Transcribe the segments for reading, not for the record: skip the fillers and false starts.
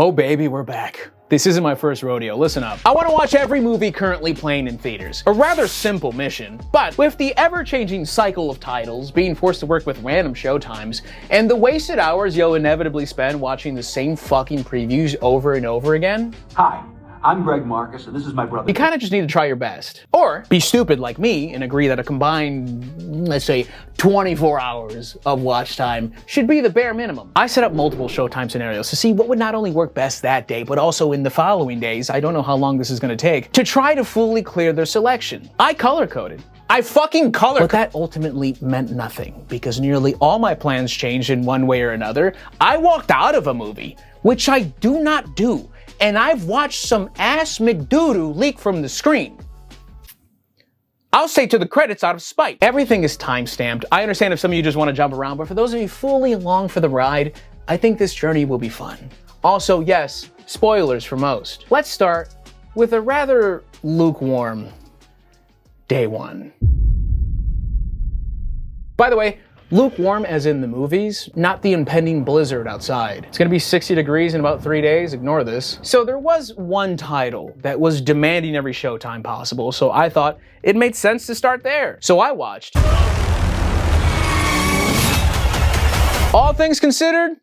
Oh baby, we're back. This isn't my first rodeo, listen up. I want to watch every movie currently playing in theaters. A rather simple mission, but with the ever-changing cycle of titles, being forced to work with random showtimes, and the wasted hours you'll inevitably spend watching the same fucking previews over and over again. Hi, I'm Greg Marcus, and this is my brother. You kind of just need to try your best. Or be stupid like me and agree that a combined, let's say, 24 hours of watch time should be the bare minimum. I set up multiple showtime scenarios to see what would not only work best that day, but also in the following days, I don't know how long this is gonna take, to try to fully clear their selection. I color-coded. I fucking color. But that ultimately meant nothing, because nearly all my plans changed in one way or another. I walked out of a movie, which I do not do, and I've watched some ass McDoodoo leak from the screen. I'll say to the credits out of spite. Everything is time-stamped. I understand if some of you just want to jump around, but for those of you fully along for the ride, I think this journey will be fun. Also, yes, spoilers for most. Let's start with a rather lukewarm day one. By the way, lukewarm as in the movies, not the impending blizzard outside. It's gonna be 60 degrees in about 3 days, ignore this. So there was one title that was demanding every showtime possible, so I thought it made sense to start there. So I watched. All things considered,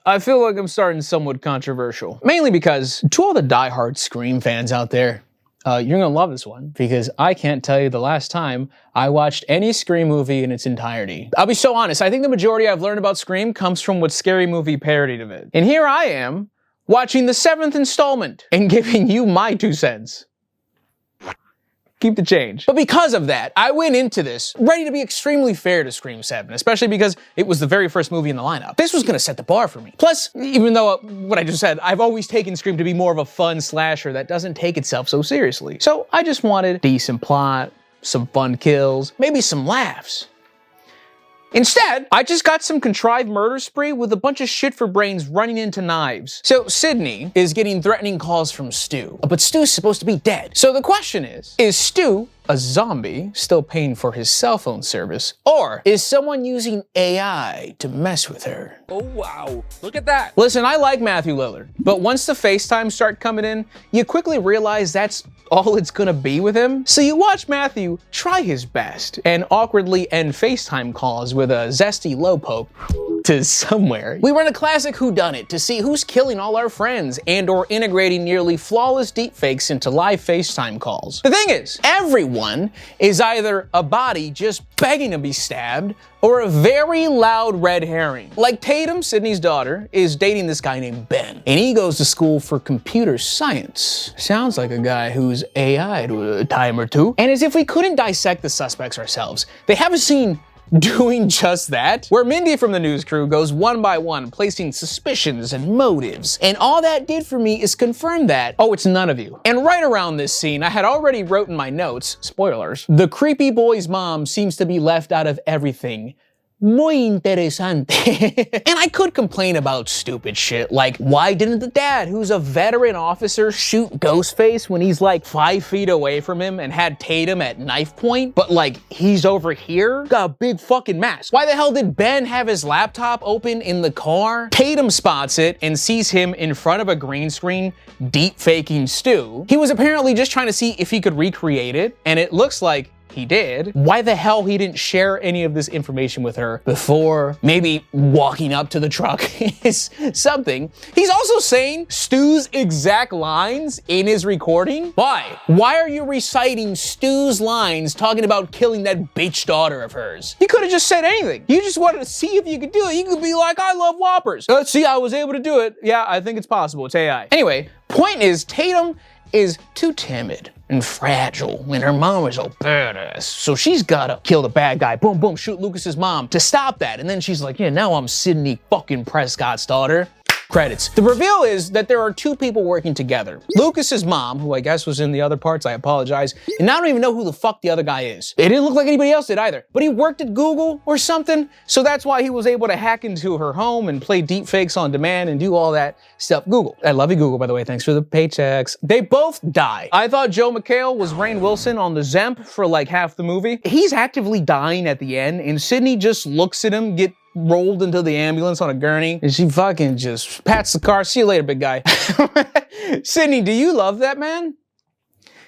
I feel like I'm starting somewhat controversial. Mainly because, to all the diehard Scream fans out there, you're gonna love this one, because I can't tell you the last time I watched any Scream movie in its entirety. I'll be so honest, I think the majority I've learned about Scream comes from what Scary Movie parodied of it. And here I am, watching the 7th installment, and giving you my 2 cents. Keep the change. But because of that, I went into this ready to be extremely fair to Scream 7, especially because it was the very first movie in the lineup. This was gonna set the bar for me. Plus, even though what I just said, I've always taken Scream to be more of a fun slasher that doesn't take itself so seriously. So I just wanted a decent plot, some fun kills, maybe some laughs. Instead, I just got some contrived murder spree with a bunch of shit for brains running into knives. So Sydney is getting threatening calls from Stu, but Stu's supposed to be dead. So the question is Stu a zombie still paying for his cell phone service, or is someone using AI to mess with her? Oh wow, look at that. Listen, I like Matthew Lillard, but once the FaceTime start coming in, you quickly realize that's all it's gonna be with him. So you watch Matthew try his best and awkwardly end FaceTime calls with a zesty low poke to somewhere. We run a classic whodunit to see who's killing all our friends and or integrating nearly flawless deepfakes into live FaceTime calls. The thing is, everyone is either a body just begging to be stabbed or a very loud red herring. Like Tatum, Sydney's daughter, is dating this guy named Ben, and he goes to school for computer science. Sounds like a guy who's AI'd a time or two. And as if we couldn't dissect the suspects ourselves, they have a scene doing just that, where Mindy from the news crew goes one by one, placing suspicions and motives. And all that did for me is confirm that, oh, it's none of you. And right around this scene, I had already wrote in my notes, spoilers, the creepy boy's mom seems to be left out of everything. Muy interesante. And I could complain about stupid shit, like why didn't the dad, who's a veteran officer, shoot Ghostface when he's like 5 feet away from him and had Tatum at knife point, but like he's over here, got a big fucking mask? Why the hell did Ben have his laptop open in the car? Tatum spots it and sees him in front of a green screen deep faking Stu. He was apparently just trying to see if he could recreate it, and it looks like he did. Why the hell he didn't share any of this information with her before maybe walking up to the truck is something. He's also saying Stu's exact lines in his recording. Why? Why are you reciting Stu's lines talking about killing that bitch daughter of hers? You could have just said anything. You just wanted to see if you could do it. You could be like, I love Whoppers. Let's see, I was able to do it. Yeah, I think it's possible. It's AI. Anyway, point is, Tatum is too timid and fragile when her mom is a badass. So she's gotta kill the bad guy, boom, boom, shoot Lucas's mom to stop that. And then she's like, yeah, now I'm Sydney fucking Prescott's daughter. Credits. The reveal is that there are 2 people working together. Lucas's mom, who I guess was in the other parts, I apologize, and I don't even know who the fuck the other guy is. It didn't look like anybody else did either, but he worked at Google or something, so that's why he was able to hack into her home and play deepfakes on demand and do all that stuff. Google. I love you, Google, by the way, thanks for the paychecks. They both die. I thought Joe McHale was Rainn Wilson on the Zemp for like half the movie. He's actively dying at the end, and Sydney just looks at him get rolled into the ambulance on a gurney, and she fucking just pats the car. See you later, big guy. Sydney, do you love that man?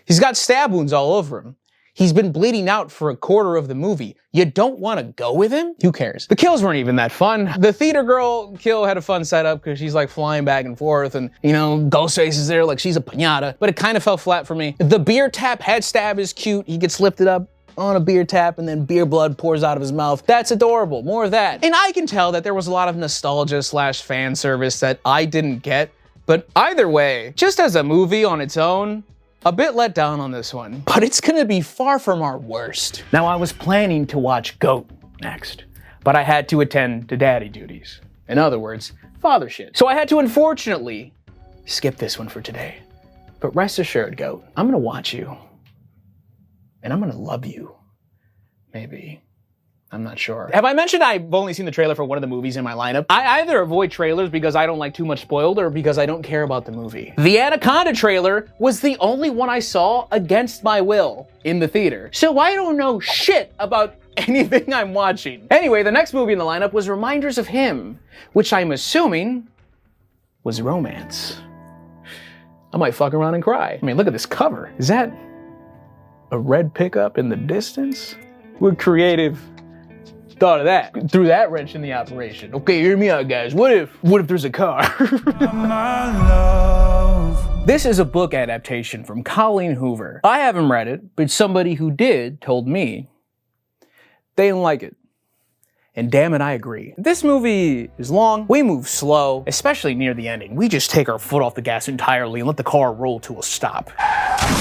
He's got stab wounds all over him. He's been bleeding out for a quarter of the movie. You don't want to go with him? Who cares? The kills weren't even that fun. The theater girl kill had a fun setup because she's like flying back and forth and, you know, Ghostface is there like she's a piñata, but it kind of fell flat for me. The beer tap head stab is cute. He gets lifted up on a beer tap and then beer blood pours out of his mouth. That's adorable. More of that. And I can tell that there was a lot of nostalgia / fan service that I didn't get, but either way, just as a movie on its own, a bit let down on this one, but it's gonna be far from our worst. Now, I was planning to watch GOAT next, but I had to attend to daddy duties. In other words, father shit. So I had to unfortunately skip this one for today. But rest assured, GOAT, I'm gonna watch you. And I'm gonna love you. Maybe. I'm not sure. Have I mentioned I've only seen the trailer for one of the movies in my lineup? I either avoid trailers because I don't like too much spoiled or because I don't care about the movie. The Anaconda trailer was the only one I saw against my will in the theater. So I don't know shit about anything I'm watching. Anyway, the next movie in the lineup was Reminders of Him, which I'm assuming was romance. I might fuck around and cry. I mean, look at this cover. Is that a red pickup in the distance? We're creative. Thought of that. Threw that wrench in the operation. Okay, hear me out, guys. What if there's a car? This is a book adaptation from Colleen Hoover. I haven't read it, but somebody who did told me they didn't like it. And damn it, I agree. This movie is long, we move slow, especially near the ending. We just take our foot off the gas entirely and let the car roll to a stop.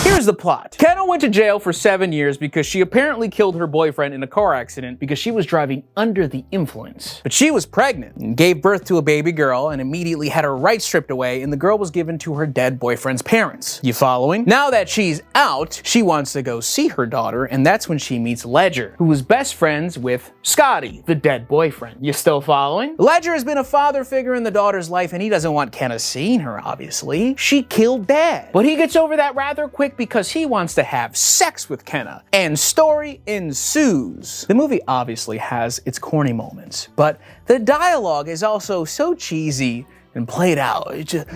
Here's the plot. Kenna went to jail for 7 years because she apparently killed her boyfriend in a car accident because she was driving under the influence. But she was pregnant and gave birth to a baby girl and immediately had her rights stripped away and the girl was given to her dead boyfriend's parents. You following? Now that she's out, she wants to go see her daughter and that's when she meets Ledger, who was best friends with Scotty, the dead boyfriend. You still following? Ledger has been a father figure in the daughter's life and he doesn't want Kenna seeing her, obviously. She killed dad. But he gets over that rather quick because he wants to have sex with Kenna. And story ensues. The movie obviously has its corny moments, but the dialogue is also so cheesy and played out. It just,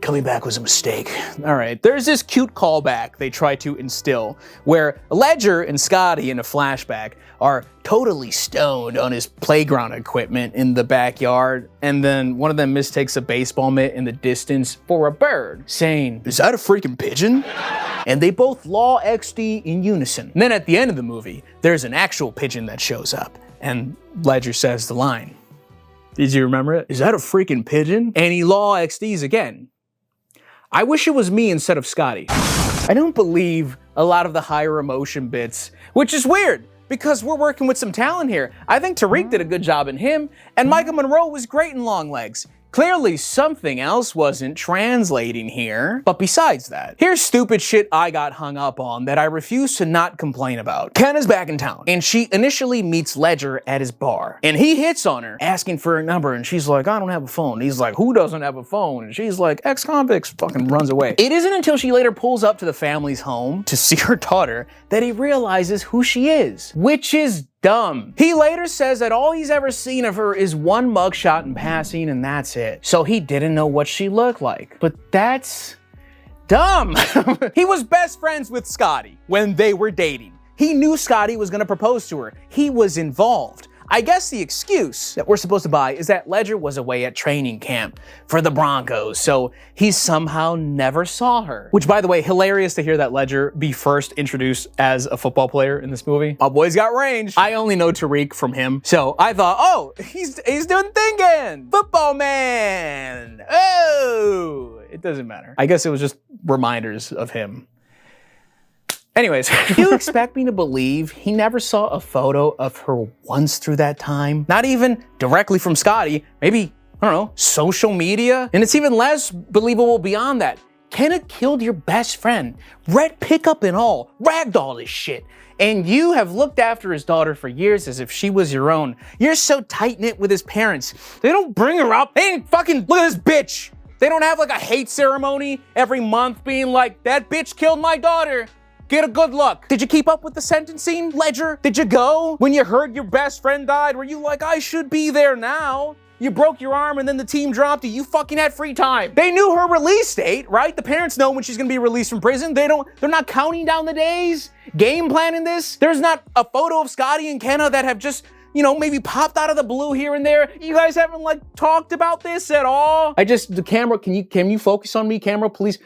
coming back was a mistake. All right, there's this cute callback they try to instill where Ledger and Scotty in a flashback are totally stoned on his playground equipment in the backyard, and then one of them mistakes a baseball mitt in the distance for a bird, saying, "Is that a freaking pigeon?" And they both law XD in unison. And then at the end of the movie, there's an actual pigeon that shows up, and Ledger says the line. Did you remember it? "Is that a freaking pigeon?" And he law XDs again. I wish it was me instead of Scotty. I don't believe a lot of the higher emotion bits, which is weird because we're working with some talent here. I think Tariq did a good job in him, and Micah Monroe was great in Longlegs. Clearly something else wasn't translating here. But besides that, here's stupid shit I got hung up on that I refuse to not complain about. Kenna's back in town, and she initially meets Ledger at his bar. And he hits on her, asking for her number, and she's like, "I don't have a phone." He's like, "Who doesn't have a phone?" And she's like, "Ex-convicts," fucking runs away. It isn't until she later pulls up to the family's home to see her daughter that he realizes who she is, which is dumb. He later says that all he's ever seen of her is one mugshot in passing and that's it. So he didn't know what she looked like. But that's dumb. He was best friends with Scotty when they were dating. He knew Scotty was gonna propose to her. He was involved. I guess the excuse that we're supposed to buy is that Ledger was away at training camp for the Broncos, so he somehow never saw her. Which, by the way, hilarious to hear that Ledger be first introduced as a football player in this movie. My boy's got range. I only know Tariq from him, so I thought, oh, he's doing thinking. Football man. Oh, it doesn't matter. I guess it was just reminders of him. Anyways, you expect me to believe he never saw a photo of her once through that time? Not even directly from Scotty, maybe, I don't know, social media? And it's even less believable beyond that. Kenna killed your best friend, red pickup and all, ragdoll this shit. And you have looked after his daughter for years as if she was your own. You're so tight-knit with his parents. They don't bring her up. They ain't fucking, look at this bitch. They don't have like a hate ceremony every month being like, that bitch killed my daughter. Get a good look. Did you keep up with the sentencing, Ledger? Did you go? When you heard your best friend died, were you like, I should be there now? You broke your arm and then the team dropped you. You fucking had free time. They knew her release date, right? The parents know when she's gonna be released from prison. They're not counting down the days, game planning this. There's not a photo of Scotty and Kenna that have just, maybe popped out of the blue here and there. You guys haven't talked about this at all. The camera, can you focus on me, camera, please?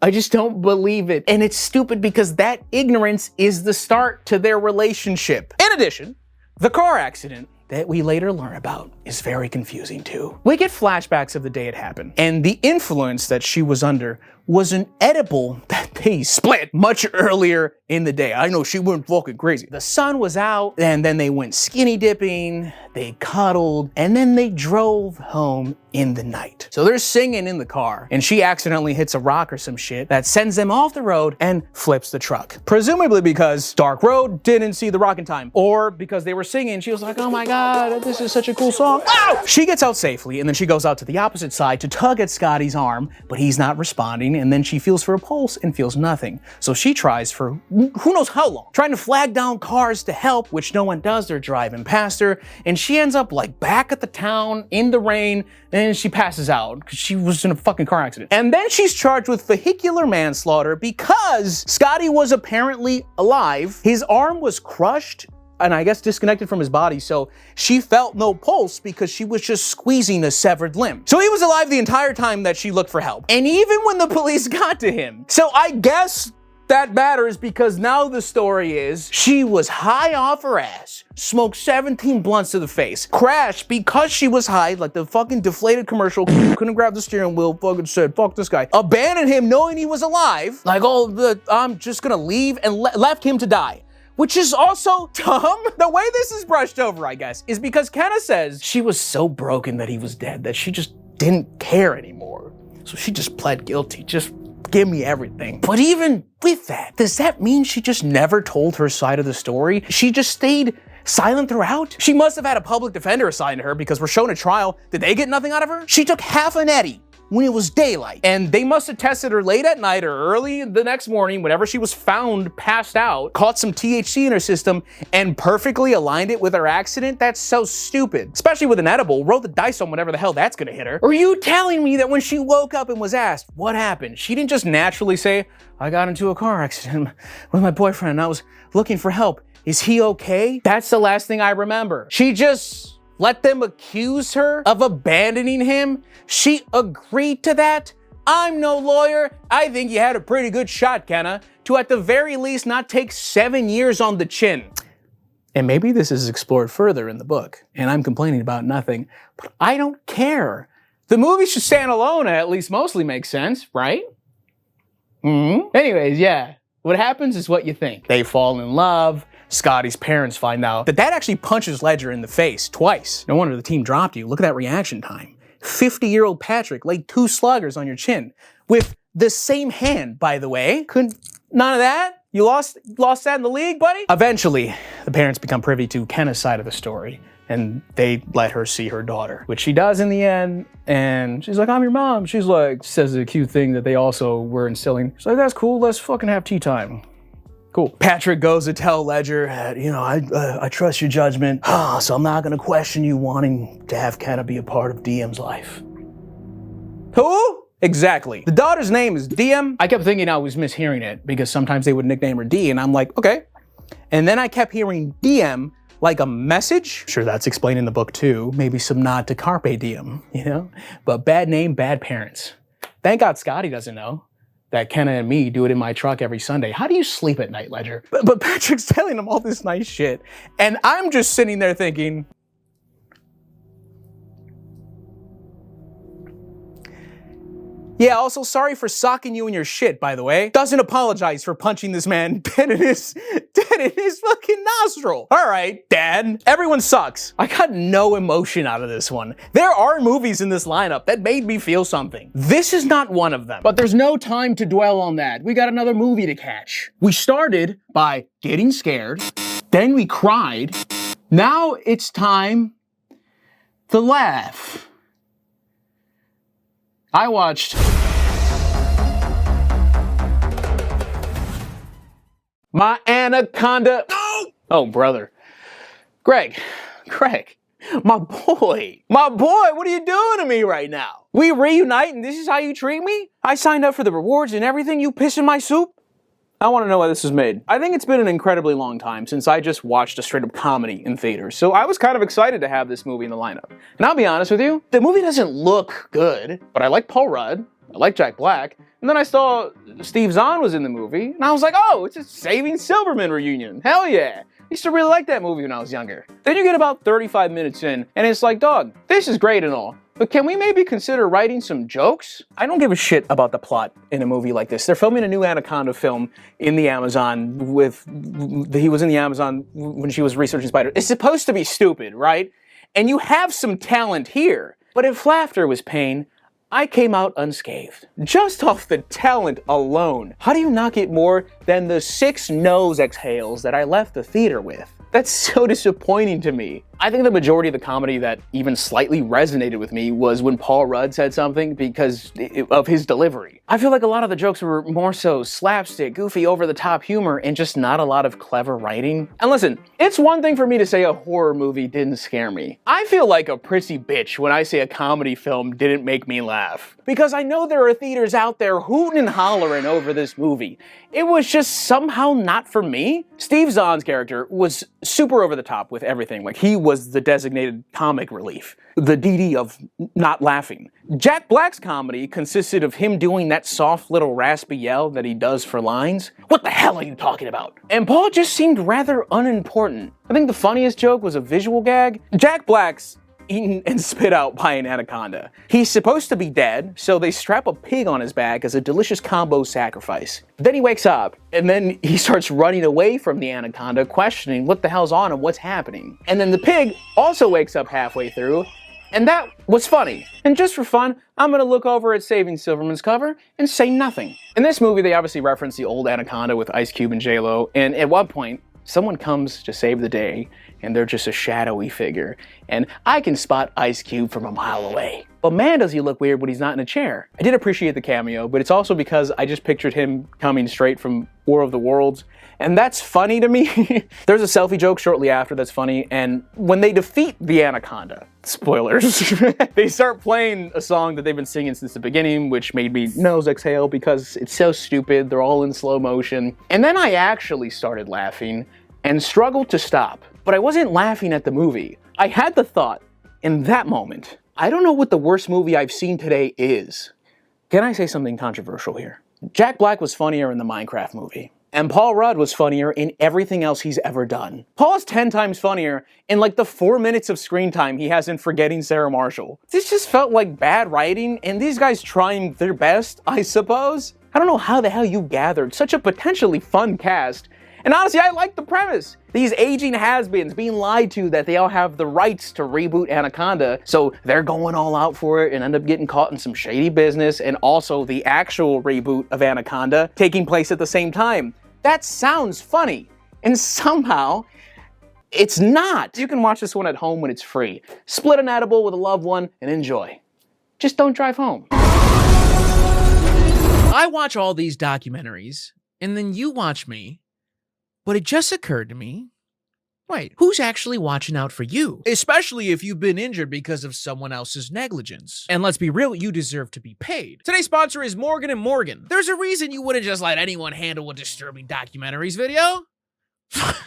I just don't believe it. And it's stupid because that ignorance is the start to their relationship. In addition, the car accident that we later learn about is very confusing too. We get flashbacks of the day it happened, and the influence that she was under was an edible that they split much earlier in the day. I know she went fucking crazy. The sun was out, and then they went skinny dipping, they cuddled, and then they drove home in the night. So they're singing in the car, and she accidentally hits a rock or some shit that sends them off the road and flips the truck. Presumably because Dark Road didn't see the rock in time, or because they were singing, she was like, oh my God, this is such a cool song. Ow! She gets out safely, and then she goes out to the opposite side to tug at Scotty's arm, but he's not responding, and then she feels for a pulse and feels nothing. So she tries for who knows how long, trying to flag down cars to help, which no one does. They're driving past her, and she ends up back at the town in the rain, and she passes out because she was in a fucking car accident. And then she's charged with vehicular manslaughter because Scotty was apparently alive. His arm was crushed and I guess disconnected from his body, so she felt no pulse because she was just squeezing a severed limb. So he was alive the entire time that she looked for help, and even when the police got to him. So I guess that matters because now the story is she was high off her ass, smoked 17 blunts to the face, crashed because she was high, like the fucking deflated commercial, couldn't grab the steering wheel, fucking said, fuck this guy, abandoned him knowing he was alive, I'm just gonna leave, and left him to die. Which is also dumb. The way this is brushed over, I guess, is because Kenna says she was so broken that he was dead that she just didn't care anymore. So she just pled guilty, just give me everything. But even with that, does that mean she just never told her side of the story? She just stayed silent throughout? She must have had a public defender assigned to her because we're shown a trial. Did they get nothing out of her? She took half an Eddie when it was daylight. And they must have tested her late at night or early the next morning, whenever she was found passed out, caught some THC in her system, and perfectly aligned it with her accident. That's so stupid. Especially with an edible, roll the dice on whatever the hell that's gonna hit her. Or are you telling me that when she woke up and was asked what happened, she didn't just naturally say, I got into a car accident with my boyfriend and I was looking for help. Is he okay? That's the last thing I remember. She just let them accuse her of abandoning him. She agreed to that. I'm no lawyer. I think you had a pretty good shot, Kenna, to at the very least not take 7 years on the chin. And maybe this is explored further in the book, and I'm complaining about nothing, but I don't care. The movie should stand alone, at least mostly makes sense, right? Anyways, yeah, what happens is what you think. They fall in love. Scotty's parents find out that actually punches Ledger in the face twice. No wonder the team dropped you. Look at that reaction time. 50-year-old Patrick laid 2 sluggers on your chin with the same hand, by the way. None of that? You lost that in the league, buddy? Eventually, the parents become privy to Kenna's side of the story, and they let her see her daughter, which she does in the end. And she's like, I'm your mom. She's like, says a cute thing that they also were instilling. She's like, that's cool. Let's fucking have tea time. Cool. Patrick goes to tell Ledger, I trust your judgment, so I'm not gonna question you wanting to have Kenna be a part of DM's life. Who? Exactly. The daughter's name is DM. I kept thinking I was mishearing it because sometimes they would nickname her D, and I'm like, okay. And then I kept hearing DM like a message. Sure, that's explained in the book too. Maybe some nod to Carpe Diem, But bad name, bad parents. Thank God Scotty doesn't know that Kenna and me do it in my truck every Sunday. How do you sleep at night, Ledger? But Patrick's telling him all this nice shit, and I'm just sitting there thinking, yeah, also sorry for socking you in your shit, by the way. Doesn't apologize for punching this man dead in his fucking nostril. All right, Dad. Everyone sucks. I got no emotion out of this one. There are movies in this lineup that made me feel something. This is not one of them. But there's no time to dwell on that. We got another movie to catch. We started by getting scared, then we cried. Now it's time to laugh. I watched My Anaconda. No! Oh, brother. Greg, my boy, what are you doing to me right now? We reunite and this is how you treat me? I signed up for the rewards and everything, you piss in my soup? I want to know why this was made. I think it's been an incredibly long time since I just watched a straight up comedy in theaters, so I was kind of excited to have this movie in the lineup. And I'll be honest with you, the movie doesn't look good, but I like Paul Rudd, I like Jack Black, and then I saw Steve Zahn was in the movie, and I was like, oh, it's a Saving Silverman reunion, hell yeah. I used to really like that movie when I was younger. Then you get about 35 minutes in, and it's like, dog, this is great and all, but can we maybe consider writing some jokes? I don't give a shit about the plot in a movie like this. They're filming a new Anaconda film in the Amazon he was in the Amazon when she was researching spiders. It's supposed to be stupid, right? And you have some talent here. But if laughter was pain, I came out unscathed. Just off the talent alone. How do you not get more than the 6 nose exhales that I left the theater with? That's so disappointing to me. I think the majority of the comedy that even slightly resonated with me was when Paul Rudd said something because of his delivery. I feel like a lot of the jokes were more so slapstick, goofy, over-the-top humor, and just not a lot of clever writing. And listen, it's one thing for me to say a horror movie didn't scare me. I feel like a prissy bitch when I say a comedy film didn't make me laugh. Because I know there are theaters out there hooting and hollering over this movie. It was just somehow not for me. Steve Zahn's character was super over the top with everything. Like, he was the designated comic relief. The DD of not laughing. Jack Black's comedy consisted of him doing that soft little raspy yell that he does for lines. What the hell are you talking about? And Paul just seemed rather unimportant. I think the funniest joke was a visual gag. Jack Black's eaten and spit out by an anaconda. He's supposed to be dead, so they strap a pig on his back as a delicious combo sacrifice. Then he wakes up, and then he starts running away from the anaconda, questioning what the hell's on him, what's happening. And then the pig also wakes up halfway through, and that was funny. And just for fun, I'm gonna look over at Saving Silverman's cover and say nothing. In this movie, they obviously reference the old Anaconda with Ice Cube and J-Lo, and at one point, someone comes to save the day, and they're just a shadowy figure. And I can spot Ice Cube from a mile away. But man, does he look weird when he's not in a chair. I did appreciate the cameo, but it's also because I just pictured him coming straight from War of the Worlds, and that's funny to me. There's a selfie joke shortly after that's funny, and when they defeat the Anaconda, spoilers, they start playing a song that they've been singing since the beginning, which made me nose exhale because it's so stupid, they're all in slow motion. And then I actually started laughing and struggled to stop. But I wasn't laughing at the movie. I had the thought, in that moment, I don't know what the worst movie I've seen today is. Can I say something controversial here? Jack Black was funnier in the Minecraft movie. And Paul Rudd was funnier in everything else he's ever done. Paul is 10 times funnier in like the 4 minutes of screen time he has in Forgetting Sarah Marshall. This just felt like bad writing, and these guys trying their best, I suppose. I don't know how the hell you gathered such a potentially fun cast. And honestly, I like the premise. These aging has-beens being lied to that they all have the rights to reboot Anaconda, so they're going all out for it and end up getting caught in some shady business, and also the actual reboot of Anaconda taking place at the same time. That sounds funny, and somehow, it's not. You can watch this one at home when it's free. Split an edible with a loved one and enjoy. Just don't drive home. I watch all these documentaries, and then you watch me. But it just occurred to me, wait, who's actually watching out for you? Especially if you've been injured because of someone else's negligence. And let's be real, you deserve to be paid. Today's sponsor is Morgan & Morgan. There's a reason you wouldn't just let anyone handle a disturbing documentaries video.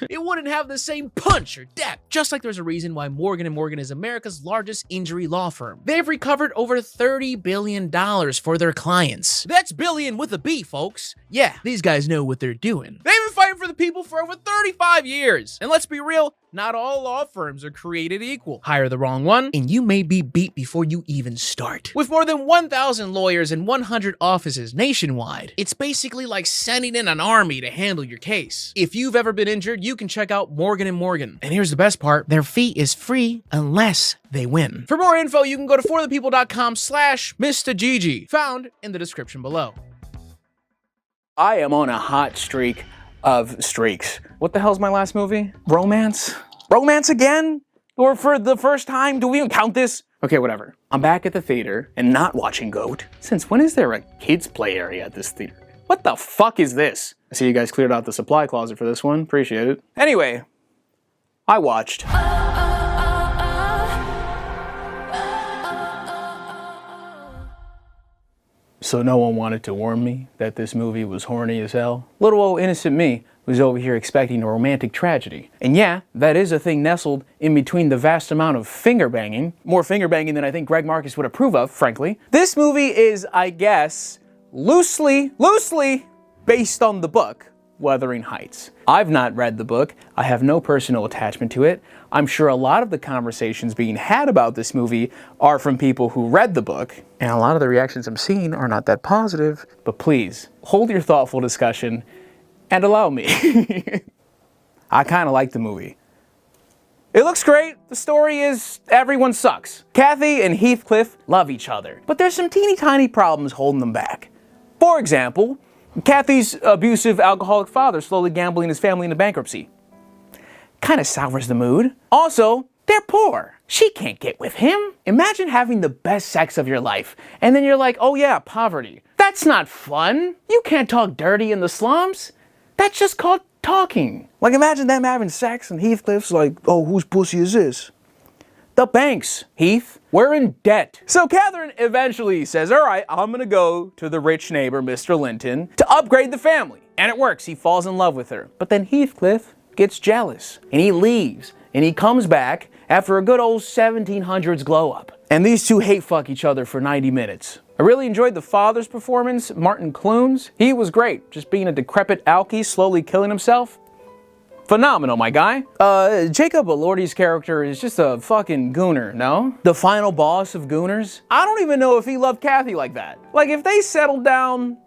It wouldn't have the same punch or depth. Just like there's a reason why Morgan & Morgan is America's largest injury law firm. They've recovered over $30 billion for their clients. That's billion with a B, folks. Yeah, these guys know what they're doing. They've been fighting for the people for over 35 years. And let's be real, not all law firms are created equal. Hire the wrong one, and you may be beat before you even start. With more than 1,000 lawyers and 100 offices nationwide, it's basically like sending in an army to handle your case. If you've ever been injured, you can check out Morgan & Morgan. And here's the best part, their fee is free unless they win. For more info, you can go to forthepeople.com/MistaGigi, found in the description below. I am on a hot streak of streaks. What the hell's my last movie? Romance? Romance again? Or for the first time? Do we even count this? Okay, whatever. I'm back at the theater and not watching GOAT. Since when is there a kids play area at this theater? What the fuck is this? I see you guys cleared out the supply closet for this one. Appreciate it. Anyway, I watched. So no one wanted to warn me that this movie was horny as hell. Little old innocent me was over here expecting a romantic tragedy. And yeah, that is a thing nestled in between the vast amount of finger banging. More finger banging than I think Greg Marcus would approve of, frankly. This movie is, I guess, loosely based on the book, Wuthering Heights. I've not read the book. I have no personal attachment to it. I'm sure a lot of the conversations being had about this movie are from people who read the book, and a lot of the reactions I'm seeing are not that positive. But please, hold your thoughtful discussion and allow me. I kind of like the movie. It looks great. The story is everyone sucks. Kathy and Heathcliff love each other, but there's some teeny tiny problems holding them back. For example, Kathy's abusive alcoholic father slowly gambling his family into bankruptcy. Kind of sours the mood. Also, they're poor. She can't get with him. Imagine having the best sex of your life, and then you're like, oh yeah, poverty. That's not fun. You can't talk dirty in the slums. That's just called talking. Like imagine them having sex and Heathcliff's like, oh, whose pussy is this? The bank's, Heath. We're in debt. So Catherine eventually says, all right, I'm gonna go to the rich neighbor, Mr. Linton, to upgrade the family. And it works, he falls in love with her. But then Heathcliff gets jealous, and he leaves, and he comes back after a good old 1700s glow up. And these two hate fuck each other for 90 minutes. I really enjoyed the father's performance, Martin Clunes. He was great, just being a decrepit alky slowly killing himself. Phenomenal, my guy. Jacob Elordi's character is just a fucking gooner, no? The final boss of gooners? I don't even know if he loved Kathy like that. Like, if they settled down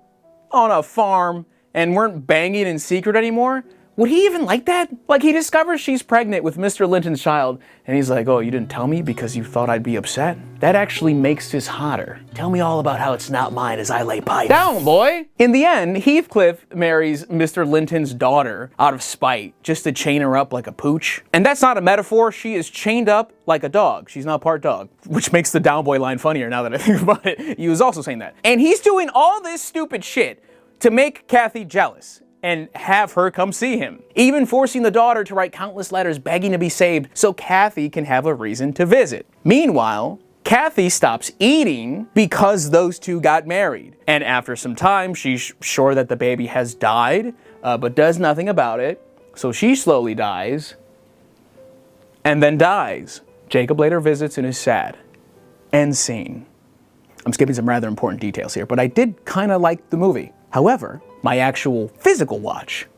on a farm and weren't banging in secret anymore, would he even like that? Like, he discovers she's pregnant with Mr. Linton's child, and he's like, oh, you didn't tell me because you thought I'd be upset? That actually makes this hotter. Tell me all about how it's not mine as I lay pipe. Down, boy! In the end, Heathcliff marries Mr. Linton's daughter out of spite, just to chain her up like a pooch. And that's not a metaphor, she is chained up like a dog. She's not part dog, which makes the down boy line funnier now that I think about it. He was also saying that. And he's doing all this stupid shit to make Kathy jealous and have her come see him. Even forcing the daughter to write countless letters begging to be saved so Kathy can have a reason to visit. Meanwhile, Kathy stops eating because those two got married. And after some time, she's sure that the baby has died, but does nothing about it. So she slowly dies, and then dies. Jacob later visits and is sad. End scene. I'm skipping some rather important details here, but I did kind of like the movie. However, my actual physical watch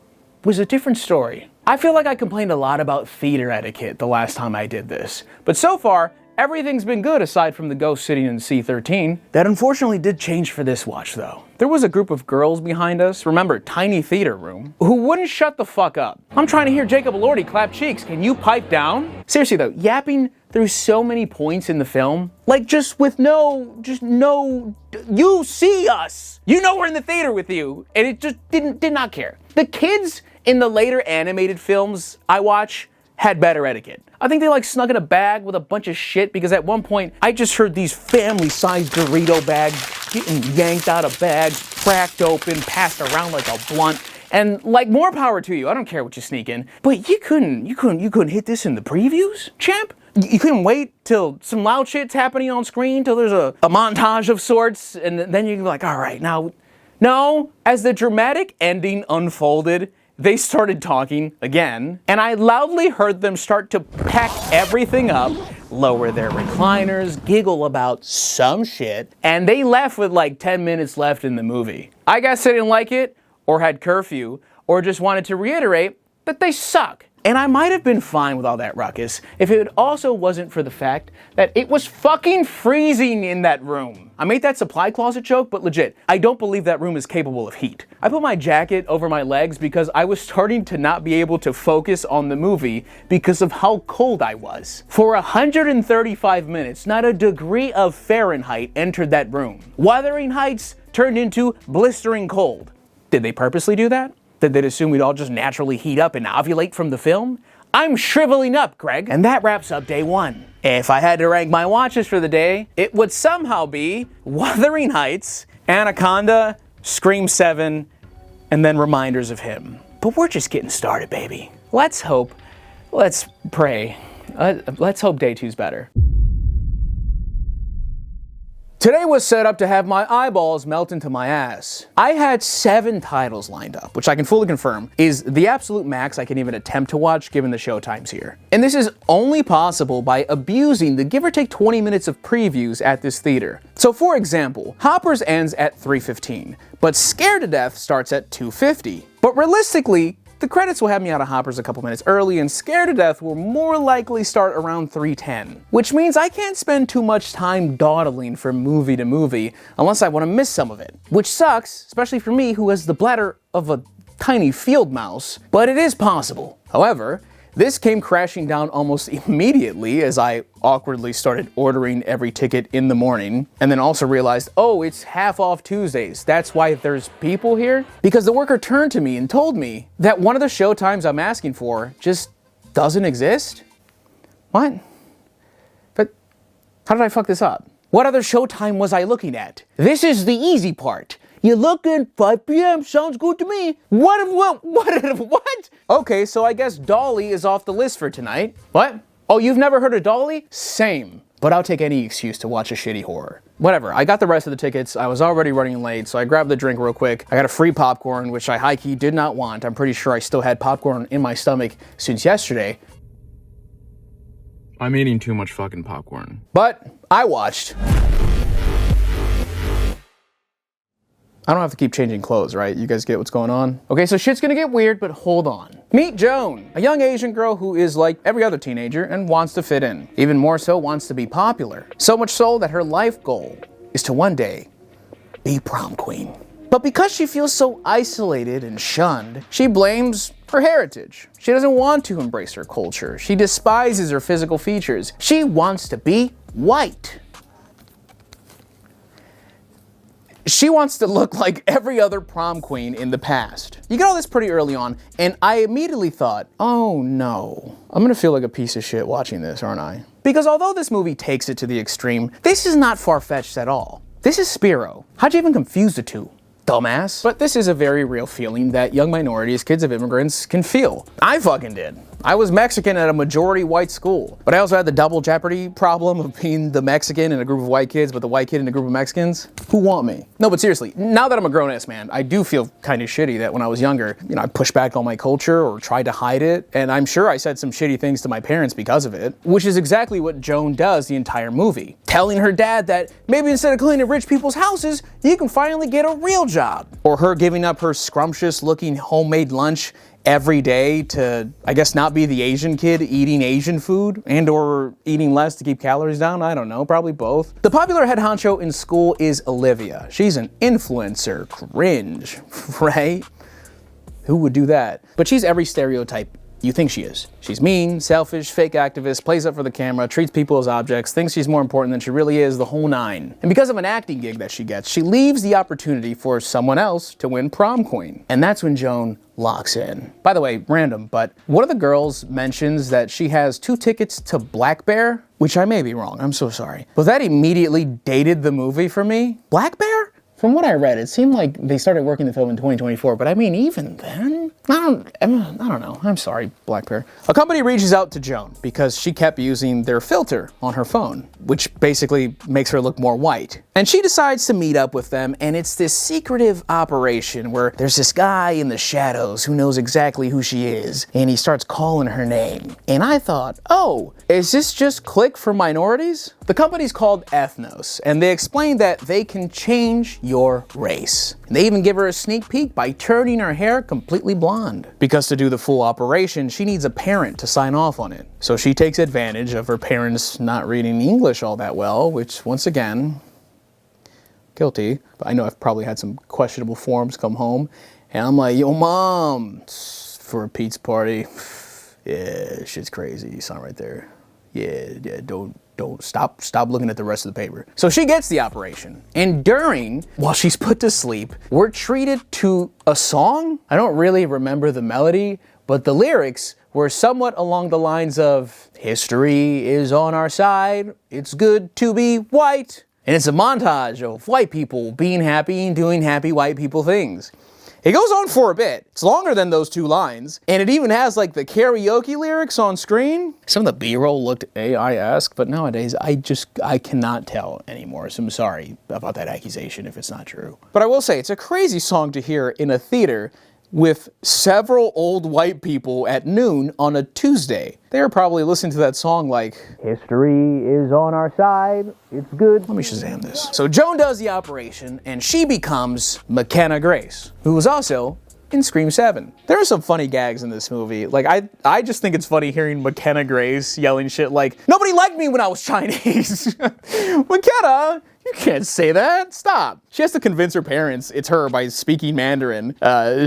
was a different story. I feel like I complained a lot about theater etiquette the last time I did this, but so far, everything's been good aside from the ghost sitting in C13. That unfortunately did change for this watch though. There was a group of girls behind us, remember, tiny theater room, who wouldn't shut the fuck up. I'm trying to hear Jacob Elordi clap cheeks, can you pipe down? Seriously though, yapping through so many points in the film, like just no, you see us. You know we're in the theater with you, and it just did not care. The kids in the later animated films I watch had better etiquette. I think they like snuck in a bag with a bunch of shit because at one point I just heard these family-sized Dorito bags getting yanked out of bags, cracked open, passed around like a blunt. And like, more power to you. I don't care what you sneak in, but you couldn't hit this in the previews, champ? You couldn't wait till some loud shit's happening on screen, till there's a montage of sorts, and then you're like, all right, now, no. As the dramatic ending unfolded, they started talking again, and I loudly heard them start to pack everything up, lower their recliners, giggle about some shit, and they left with like 10 minutes left in the movie. I guess they didn't like it, or had curfew, or just wanted to reiterate that they suck. And I might have been fine with all that ruckus if it also wasn't for the fact that it was fucking freezing in that room. I made that supply closet joke, but legit, I don't believe that room is capable of heat. I put my jacket over my legs because I was starting to not be able to focus on the movie because of how cold I was. For 135 minutes, not a degree of Fahrenheit entered that room. Wuthering Heights turned into blistering cold. Did they purposely do that? Did they assume we'd all just naturally heat up and ovulate from the film? I'm shriveling up, Greg. And that wraps up day one. If I had to rank my watches for the day, it would somehow be Wuthering Heights, Anaconda, Scream 7, and then reminders of him. But we're just getting started, baby. Let's hope, let's pray, let's hope day 2's better. Today was set up to have my eyeballs melt into my ass. I had 7 titles lined up, which I can fully confirm is the absolute max I can even attempt to watch given the show times here. And this is only possible by abusing the give or take 20 minutes of previews at this theater. So for example, Hoppers ends at 3:15, but Scared to Death starts at 2:50. But realistically, the credits will have me out of Hoppers a couple minutes early, and Scared to Death will more likely start around 3:10, which means I can't spend too much time dawdling from movie to movie unless I want to miss some of it, which sucks, especially for me who has the bladder of a tiny field mouse, but it is possible. However, this came crashing down almost immediately as I awkwardly started ordering every ticket in the morning, and then also realized, oh, it's half off Tuesdays. That's why there's people here? Because the worker turned to me and told me that one of the show times I'm asking for just doesn't exist? What? But how did I fuck this up? What other showtime was I looking at? This is the easy part. You look at 5 p.m. sounds good to me. What? Okay, so I guess Dolly is off the list for tonight. What? Oh, you've never heard of Dolly? Same. But I'll take any excuse to watch a shitty horror. Whatever, I got the rest of the tickets. I was already running late, so I grabbed the drink real quick. I got a free popcorn, which I high-key did not want. I'm pretty sure I still had popcorn in my stomach since yesterday. I'm eating too much fucking popcorn. But I watched. I don't have to keep changing clothes, right? You guys get what's going on? Okay, so shit's gonna get weird, but hold on. Meet Joan, a young Asian girl who is like every other teenager and wants to fit in. Even more so, wants to be popular. So much so that her life goal is to one day be prom queen. But because she feels so isolated and shunned, she blames her heritage. She doesn't want to embrace her culture. She despises her physical features. She wants to be white. She wants to look like every other prom queen in the past. You get all this pretty early on, and I immediately thought, oh no, I'm gonna feel like a piece of shit watching this, aren't I? Because although this movie takes it to the extreme, this is not far-fetched at all. This is Spiro. How'd you even confuse the two? Dumbass. But this is a very real feeling that young minorities, kids of immigrants, can feel. I fucking did. I was Mexican at a majority white school, but I also had the double jeopardy problem of being the Mexican in a group of white kids, but the white kid in a group of Mexicans who want me. No, but seriously, now that I'm a grown-ass man, I do feel kind of shitty that when I was younger, I pushed back on my culture or tried to hide it, and I'm sure I said some shitty things to my parents because of it, which is exactly what Joan does the entire movie. Telling her dad that maybe instead of cleaning rich people's houses, you can finally get a real job. Or her giving up her scrumptious-looking homemade lunch every day to, I guess, not be the Asian kid eating Asian food and or eating less to keep calories down. I don't know, probably both. The popular head honcho in school is Olivia. She's an influencer. Cringe, right? Who would do that? But she's every stereotype you think she is. She's mean, selfish, fake activist, plays up for the camera, treats people as objects, thinks she's more important than she really is, the whole nine. And because of an acting gig that she gets, she leaves the opportunity for someone else to win prom queen. And that's when Joan locks in. By the way, random, but one of the girls mentions that she has 2 tickets to Black Bear, which I may be wrong, I'm so sorry. But that immediately dated the movie for me. Black Bear? From what I read, it seemed like they started working the film in 2024, but I mean, even then, I don't know. I'm sorry, Black Bear. A company reaches out to Joan because she kept using their filter on her phone, which basically makes her look more white. And she decides to meet up with them, and it's this secretive operation where there's this guy in the shadows who knows exactly who she is, and he starts calling her name. And I thought, oh, is this just Click for minorities? The company's called Ethnos, and they explain that they can change your race. And they even give her a sneak peek by turning her hair completely blonde. Because to do the full operation, she needs a parent to sign off on it. So she takes advantage of her parents not reading English all that well, which once again, guilty. But I know I've probably had some questionable forms come home, and I'm like, yo mom, for a pizza party. Yeah, shit's crazy, you saw it right there. Yeah, don't stop looking at the rest of the paper. So she gets the operation, and while she's put to sleep, we're treated to a song. I don't really remember the melody, but the lyrics were somewhat along the lines of, history is on our side, it's good to be white. And it's a montage of white people being happy and doing happy white people things. It goes on for a bit. It's longer than those 2 lines, and it even has like the karaoke lyrics on screen. Some of the B-roll looked AI-esque, but nowadays I cannot tell anymore, so I'm sorry about that accusation if it's not true. But I will say, it's a crazy song to hear in a theater with several old white people at noon on a Tuesday. They were probably listening to that song like, history is on our side, it's good. Let me Shazam this. So Joan does the operation, and she becomes McKenna Grace, who was also in Scream 7. There are some funny gags in this movie. Like, I just think it's funny hearing McKenna Grace yelling shit like, nobody liked me when I was Chinese. McKenna, you can't say that. Stop. She has to convince her parents it's her by speaking Mandarin.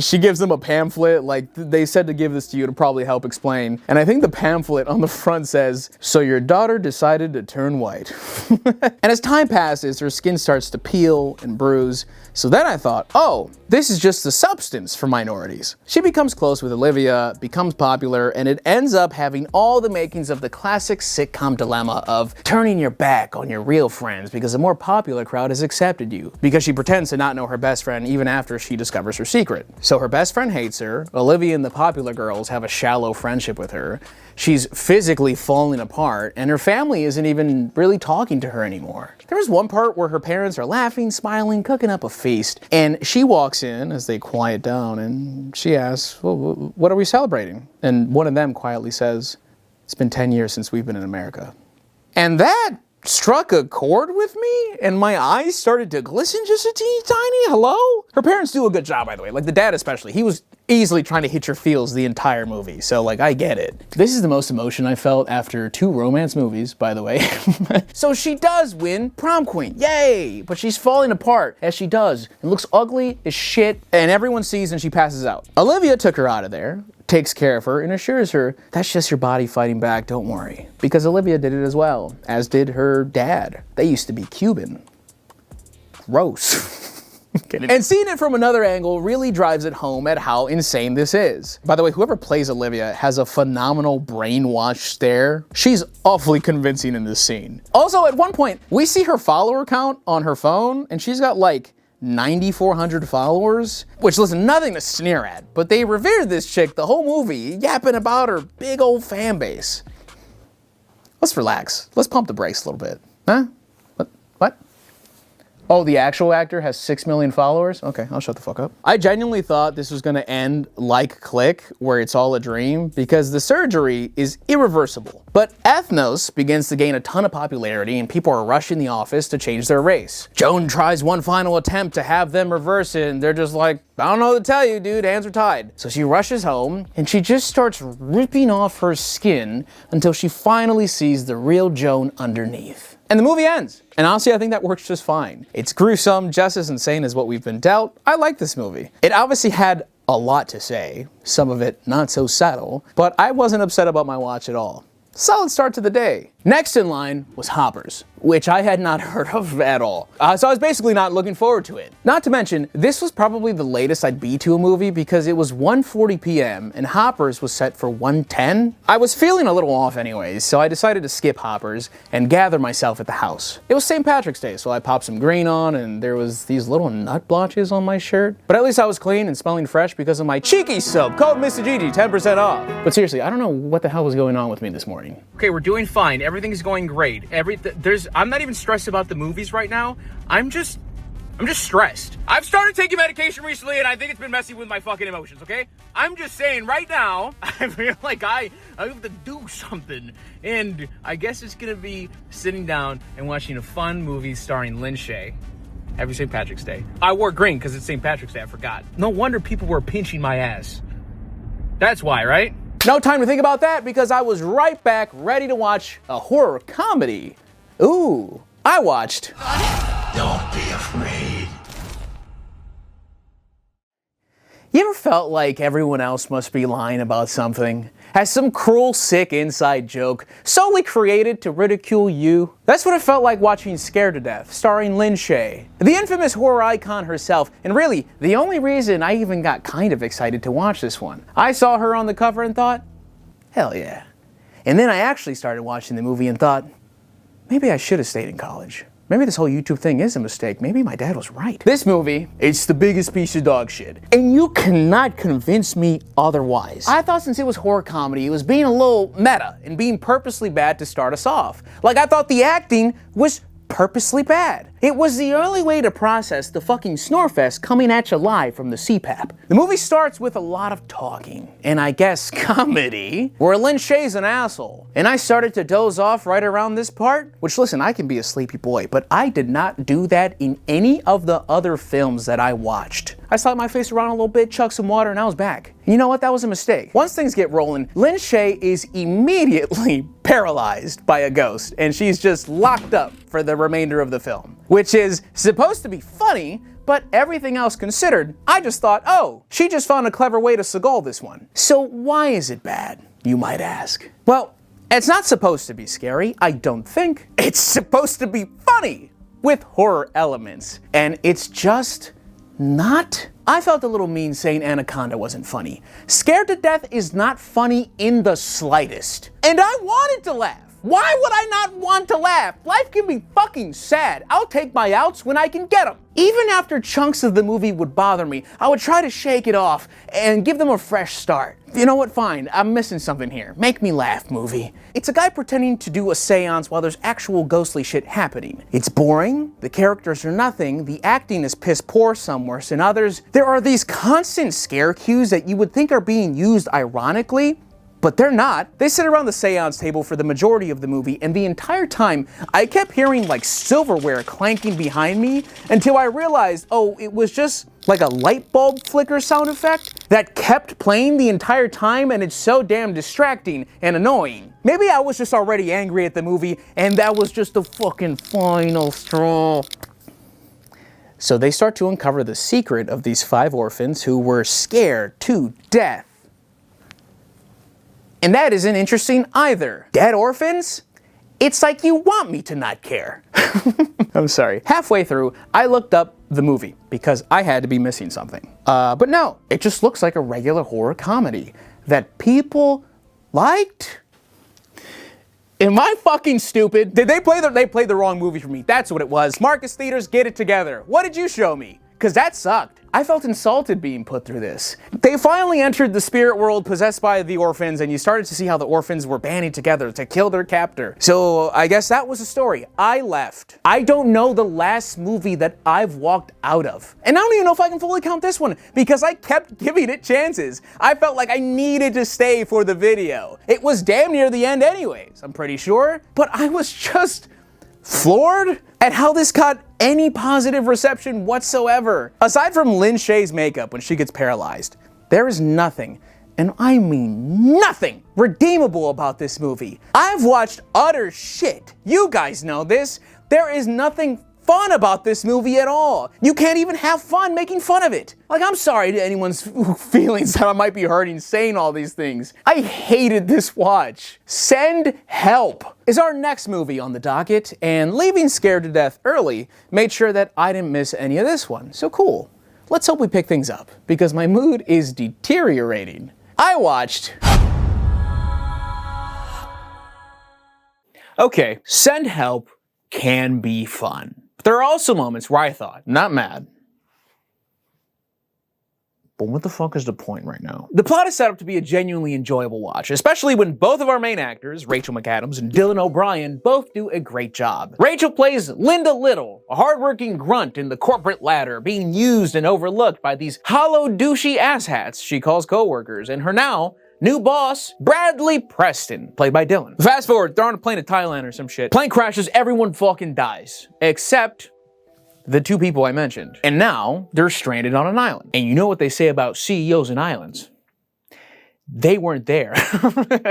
She gives them a pamphlet, like, they said to give this to you to probably help explain. And I think the pamphlet on the front says, so your daughter decided to turn white. And as time passes, her skin starts to peel and bruise. So then I thought, oh, this is just the substance for minorities. She becomes close with Olivia, becomes popular, and it ends up having all the makings of the classic sitcom dilemma of turning your back on your real friends because a more popular crowd has accepted you, because she pretends to not know her best friend even after she discovers her secret. So her best friend hates her, Olivia and the popular girls have a shallow friendship with her, she's physically falling apart, and her family isn't even really talking to her anymore. There was one part where her parents are laughing, smiling, cooking up a feast, and she walks in as they quiet down, and she asks, well, what are we celebrating? And one of them quietly says, it's been 10 years since we've been in America. And that struck a chord with me, and my eyes started to glisten just a teeny tiny. Hello? Her parents do a good job, by the way. Like, the dad especially. He was easily trying to hit your feels the entire movie, so, like, I get it. This is the most emotion I felt after 2 romance movies, by the way. So she does win prom queen. Yay! But she's falling apart, as she does. It looks ugly as shit, and everyone sees and she passes out. Olivia took her out of there, takes care of her, and assures her, that's just your body fighting back, don't worry. Because Olivia did it as well, as did her dad. They used to be Cuban. Gross. And seeing it from another angle really drives it home at how insane this is. By the way, whoever plays Olivia has a phenomenal brainwashed stare. She's awfully convincing in this scene. Also, at one point, we see her follower count on her phone, and she's got like 9,400 followers, which, listen, nothing to sneer at, but they revered this chick the whole movie, yapping about her big old fan base. Let's relax. Let's pump the brakes a little bit. Huh? What? Oh, the actual actor has 6 million followers? Okay, I'll shut the fuck up. I genuinely thought this was gonna end like Click, where it's all a dream, because the surgery is irreversible. But Ethnos begins to gain a ton of popularity and people are rushing the office to change their race. Joan tries one final attempt to have them reverse it and they're just like, I don't know what to tell you, dude, hands are tied. So she rushes home and she just starts ripping off her skin until she finally sees the real Joan underneath. And the movie ends. And honestly, I think that works just fine. It's gruesome, just as insane as what we've been dealt. I like this movie. It obviously had a lot to say, some of it not so subtle, but I wasn't upset about my watch at all. Solid start to the day. Next in line was Hoppers, which I had not heard of at all. So I was basically not looking forward to it. Not to mention, this was probably the latest I'd be to a movie because it was 1:40 p.m. and Hoppers was set for 1:10. I was feeling a little off anyways, so I decided to skip Hoppers and gather myself at the house. It was St. Patrick's Day, so I popped some green on and there was these little nut blotches on my shirt. But at least I was clean and smelling fresh because of my cheeky soap. Code Mr. Gigi, 10% off. But seriously, I don't know what the hell was going on with me this morning. Okay, we're doing fine. Everything's going great. I'm not even stressed about the movies right now. I'm just stressed. I've started taking medication recently and I think it's been messing with my fucking emotions, okay? I'm just saying right now, I feel like I have to do something. And I guess it's gonna be sitting down and watching a fun movie starring Lin Shaye. Happy St. Patrick's Day. I wore green because it's St. Patrick's Day, I forgot. No wonder people were pinching my ass. That's why, right? No time to think about that because I was right back ready to watch a horror comedy. Ooh, I watched Don't be afraid. You ever felt like everyone else must be lying about something? Has some cruel, sick inside joke solely created to ridicule you? That's what it felt like watching Scared to Death, starring Lin Shaye, the infamous horror icon herself, and really, the only reason I even got kind of excited to watch this one. I saw her on the cover and thought, hell yeah. And then I actually started watching the movie and thought, maybe I should have stayed in college. maybe this whole YouTube thing is a mistake. Maybe my dad was right. This movie, it's the biggest piece of dog shit. And you cannot convince me otherwise. I thought since it was horror comedy, it was being a little meta and being purposely bad to start us off. Like, I thought the acting was purposely bad. It was the only way to process the fucking snorefest coming at you live from the CPAP. The movie starts with a lot of talking, and I guess comedy, where Lin Shaye's an asshole. And I started to doze off right around this part, which listen, I can be a sleepy boy, but I did not do that in any of the other films that I watched. I slapped my face around a little bit, chucked some water, and I was back. You know what? That was a mistake. Once things get rolling, Lin Shaye is immediately paralyzed by a ghost, and she's just locked up for the remainder of the film. Which is supposed to be funny, but everything else considered, I just thought, oh, she just found a clever way to Seagal this one. So why is it bad, you might ask? Well, it's not supposed to be scary, I don't think. It's supposed to be funny, with horror elements, and it's just not. I felt a little mean saying Anaconda wasn't funny. Scared to Death is not funny in the slightest. And I wanted to laugh. Why would I not want to laugh? Life can be fucking sad. I'll take my outs when I can get them. Even after chunks of the movie would bother me, I would try to shake it off and give them a fresh start. You know what, fine, I'm missing something here. Make me laugh, movie. It's a guy pretending to do a seance while there's actual ghostly shit happening. It's boring, the characters are nothing, the acting is piss poor some worse than others. There are these constant scare cues that you would think are being used ironically, but they're not. They sit around the seance table for the majority of the movie, and the entire time, I kept hearing like silverware clanking behind me until I realized, oh, it was just like a light bulb flicker sound effect that kept playing the entire time, and it's so damn distracting and annoying. Maybe I was just already angry at the movie, and that was just the fucking final straw. So they start to uncover the secret of these 5 orphans who were scared to death. And that isn't interesting either. Dead orphans? It's like you want me to not care. I'm sorry. Halfway through, I looked up the movie because I had to be missing something. But no, it just looks like a regular horror comedy that people liked. Am I fucking stupid? Did they play the wrong movie for me? That's what it was. Marcus Theaters, get it together. What did you show me? Because that sucked. I felt insulted being put through this. They finally entered the spirit world possessed by the orphans, and you started to see how the orphans were banding together to kill their captor. So I guess that was the story. I left. I don't know the last movie that I've walked out of. And I don't even know if I can fully count this one, because I kept giving it chances. I felt like I needed to stay for the video. It was damn near the end anyways, I'm pretty sure. But I was just floored at how this got any positive reception whatsoever. Aside from Lin Shaye's makeup when she gets paralyzed, there is nothing, and I mean nothing, redeemable about this movie. I've watched utter shit. You guys know this. There is nothing fun about this movie at all. You can't even have fun making fun of it. Like, I'm sorry to anyone's feelings that I might be hurting saying all these things. I hated this watch. Send Help is our next movie on the docket, and leaving Scared to Death early made sure that I didn't miss any of this one. So cool. Let's hope we pick things up, because my mood is deteriorating. I watched... Okay, Send Help can be fun. There are also moments where I thought, not mad, but what the fuck is the point right now? The plot is set up to be a genuinely enjoyable watch, especially when both of our main actors, Rachel McAdams and Dylan O'Brien, both do a great job. Rachel plays Linda Little, a hardworking grunt in the corporate ladder, being used and overlooked by these hollow douchey asshats she calls coworkers, and her now new boss, Bradley Preston, played by Dylan. Fast forward, they're on a plane to Thailand or some shit. Plane crashes, everyone fucking dies. Except the 2 people I mentioned. And now, they're stranded on an island. And you know what they say about CEOs and islands? They weren't there.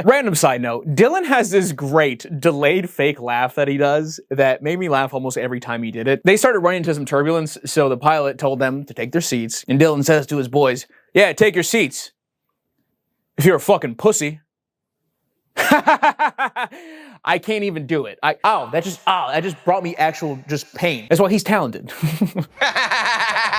Random side note, Dylan has this great delayed fake laugh that he does that made me laugh almost every time he did it. They started running into some turbulence, so the pilot told them to take their seats. And Dylan says to his boys, "Yeah, take your seats. If you're a fucking pussy." I can't even do it. That just brought me actual pain. That's why he's talented.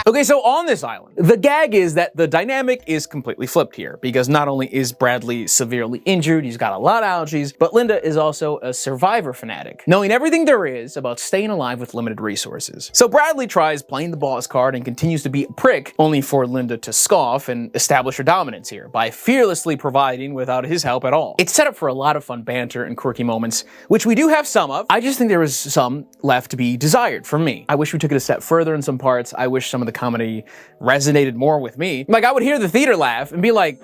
Okay, so on this island, the gag is that the dynamic is completely flipped here, because not only is Bradley severely injured, he's got a lot of allergies, but Linda is also a survivor fanatic, knowing everything there is about staying alive with limited resources. So Bradley tries playing the boss card and continues to be a prick, only for Linda to scoff and establish her dominance here by fearlessly providing without his help at all. It's set up for a lot of fun banter and quirky moments, which we do have some of. I just think there was some left to be desired from me. I wish we took it a step further in some parts. I wish some of the comedy resonated more with me. Like, I would hear the theater laugh and be like,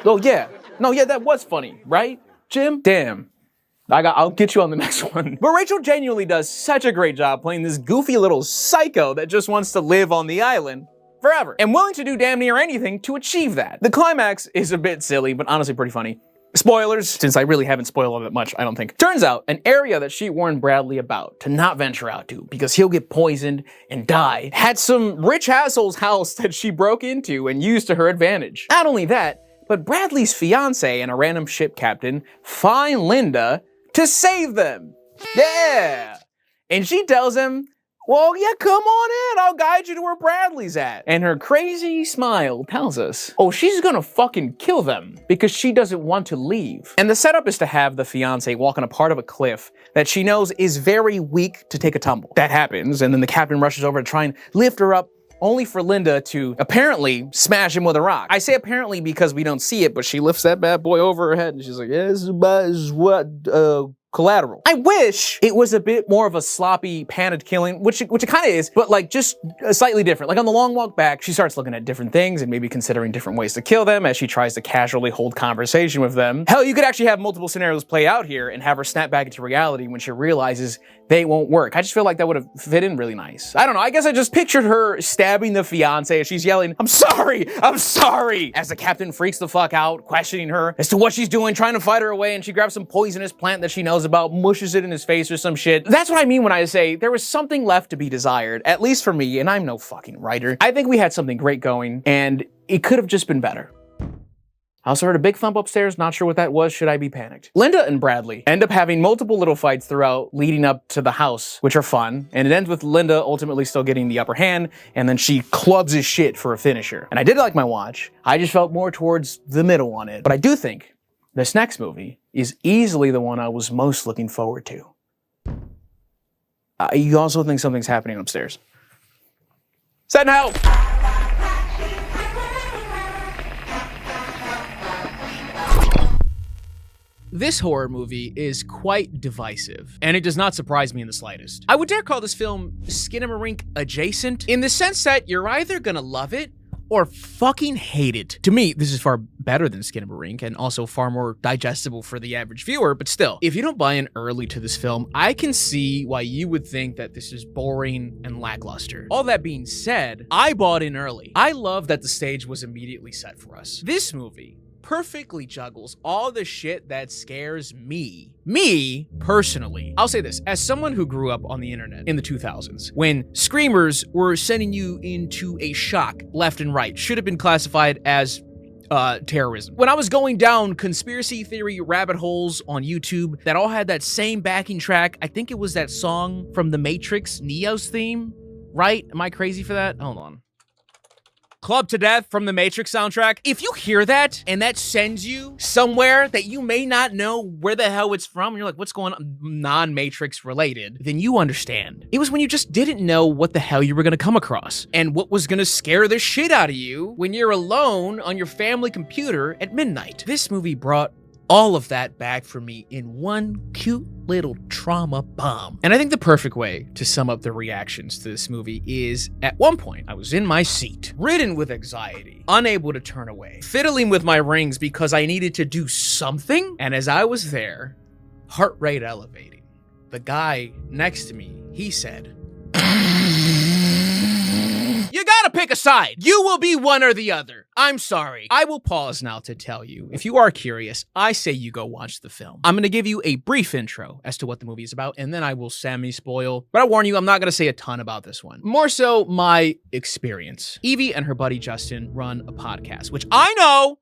oh yeah, no, yeah, that was funny, right, Jim? Damn. I'll get you on the next one. But Rachel genuinely does such a great job playing this goofy little psycho that just wants to live on the island forever and willing to do damn near anything to achieve that. The climax is a bit silly, but honestly pretty funny. Spoilers, since I really haven't spoiled all that much, I don't think. Turns out, an area that she warned Bradley about to not venture out to because he'll get poisoned and die had some rich asshole's house that she broke into and used to her advantage. Not only that, but Bradley's fiance and a random ship captain find Linda to save them. Yeah! And she tells him, well, yeah, come on in, I'll guide you to where Bradley's at. And her crazy smile tells us, oh, she's gonna fucking kill them because she doesn't want to leave. And the setup is to have the fiance walk on a part of a cliff that she knows is very weak to take a tumble. That happens, and then the captain rushes over to try and lift her up, only for Linda to apparently smash him with a rock. I say apparently because we don't see it, but she lifts that bad boy over her head and she's like, yeah, this is what, collateral. I wish it was a bit more of a sloppy, panicked killing, which it kind of is, but like just slightly different. Like on the long walk back, she starts looking at different things and maybe considering different ways to kill them as she tries to casually hold conversation with them. Hell, you could actually have multiple scenarios play out here and have her snap back into reality when she realizes they won't work. I just feel like that would have fit in really nice. I don't know, I guess I just pictured her stabbing the fiance as she's yelling, I'm sorry, as the captain freaks the fuck out, questioning her as to what she's doing, trying to fight her away, and she grabs some poisonous plant that she knows about, mushes it in his face or some shit. That's what I mean when I say there was something left to be desired, at least for me, and I'm no fucking writer. I think we had something great going, and it could have just been better. I also heard a big thump upstairs, not sure what that was, should I be panicked? Linda and Bradley end up having multiple little fights throughout leading up to the house, which are fun, and it ends with Linda ultimately still getting the upper hand, and then she clubs his shit for a finisher. And I did like my watch, I just felt more towards the middle on it. But I do think this next movie is easily the one I was most looking forward to. You also think something's happening upstairs. Send help! This horror movie is quite divisive, and it does not surprise me in the slightest. I would dare call this film Skinamarink adjacent, in the sense that you're either gonna love it or fucking hate it. To me, this is far better than Skinamarink, and also far more digestible for the average viewer, but still, if you don't buy in early to this film, I can see why you would think that this is boring and lackluster. All that being said, I bought in early. I love that the stage was immediately set for us. This movie perfectly juggles all the shit that scares me. Me, personally. I'll say this, as someone who grew up on the internet in the 2000s, when screamers were sending you into a shock left and right, should have been classified as terrorism. When I was going down conspiracy theory rabbit holes on YouTube that all had that same backing track, I think it was that song from The Matrix, Neo's theme, right? Am I crazy for that? Hold on. Club to Death from the Matrix soundtrack. If you hear that and that sends you somewhere that you may not know where the hell it's from, and you're like, what's going on, non-Matrix related, then you understand. It was when you just didn't know what the hell you were gonna come across and what was gonna scare the shit out of you when you're alone on your family computer at midnight. This movie brought all of that back for me in one cute little trauma bomb. And I think the perfect way to sum up the reactions to this movie is, at one point, I was in my seat, ridden with anxiety, unable to turn away, fiddling with my rings because I needed to do something. And as I was there, heart rate elevating, the guy next to me, he said, you gotta pick a side. You will be one or the other. I'm sorry. I will pause now to tell you, if you are curious, I say you go watch the film. I'm gonna give you a brief intro as to what the movie is about, and then I will semi-spoil. But I warn you, I'm not gonna say a ton about this one. More so, my experience. Evie and her buddy Justin run a podcast, which I know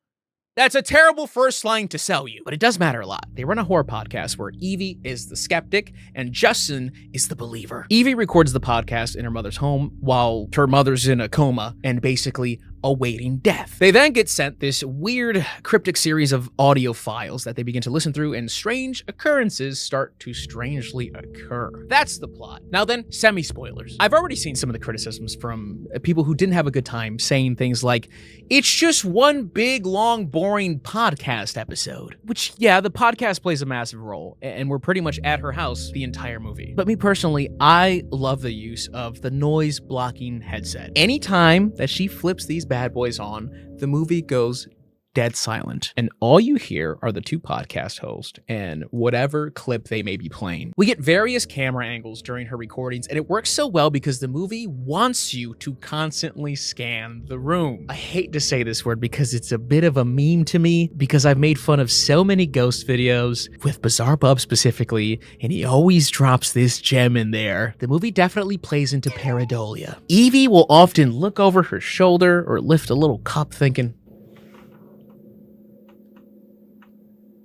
That's a terrible first line to sell you, but it does matter a lot. They run a horror podcast where Evie is the skeptic and Justin is the believer. Evie records the podcast in her mother's home while her mother's in a coma and basically awaiting death. They then get sent this weird cryptic series of audio files that they begin to listen through, and strange occurrences start to strangely occur. That's the plot. Now then, semi-spoilers. I've already seen some of the criticisms from people who didn't have a good time saying things like, it's just one big, long, boring podcast episode. Which, yeah, the podcast plays a massive role, and we're pretty much at her house the entire movie. But me personally, I love the use of the noise blocking headset. Anytime that she flips these bad boys on, the movie goes dead silent, and all you hear are the two podcast hosts and whatever clip they may be playing. We get various camera angles during her recordings, and it works so well because the movie wants you to constantly scan the room. I hate to say this word because it's a bit of a meme to me, because I've made fun of so many ghost videos, with Bizarre Bub specifically, and he always drops this gem in there. The movie definitely plays into pareidolia. Evie will often look over her shoulder or lift a little cup thinking,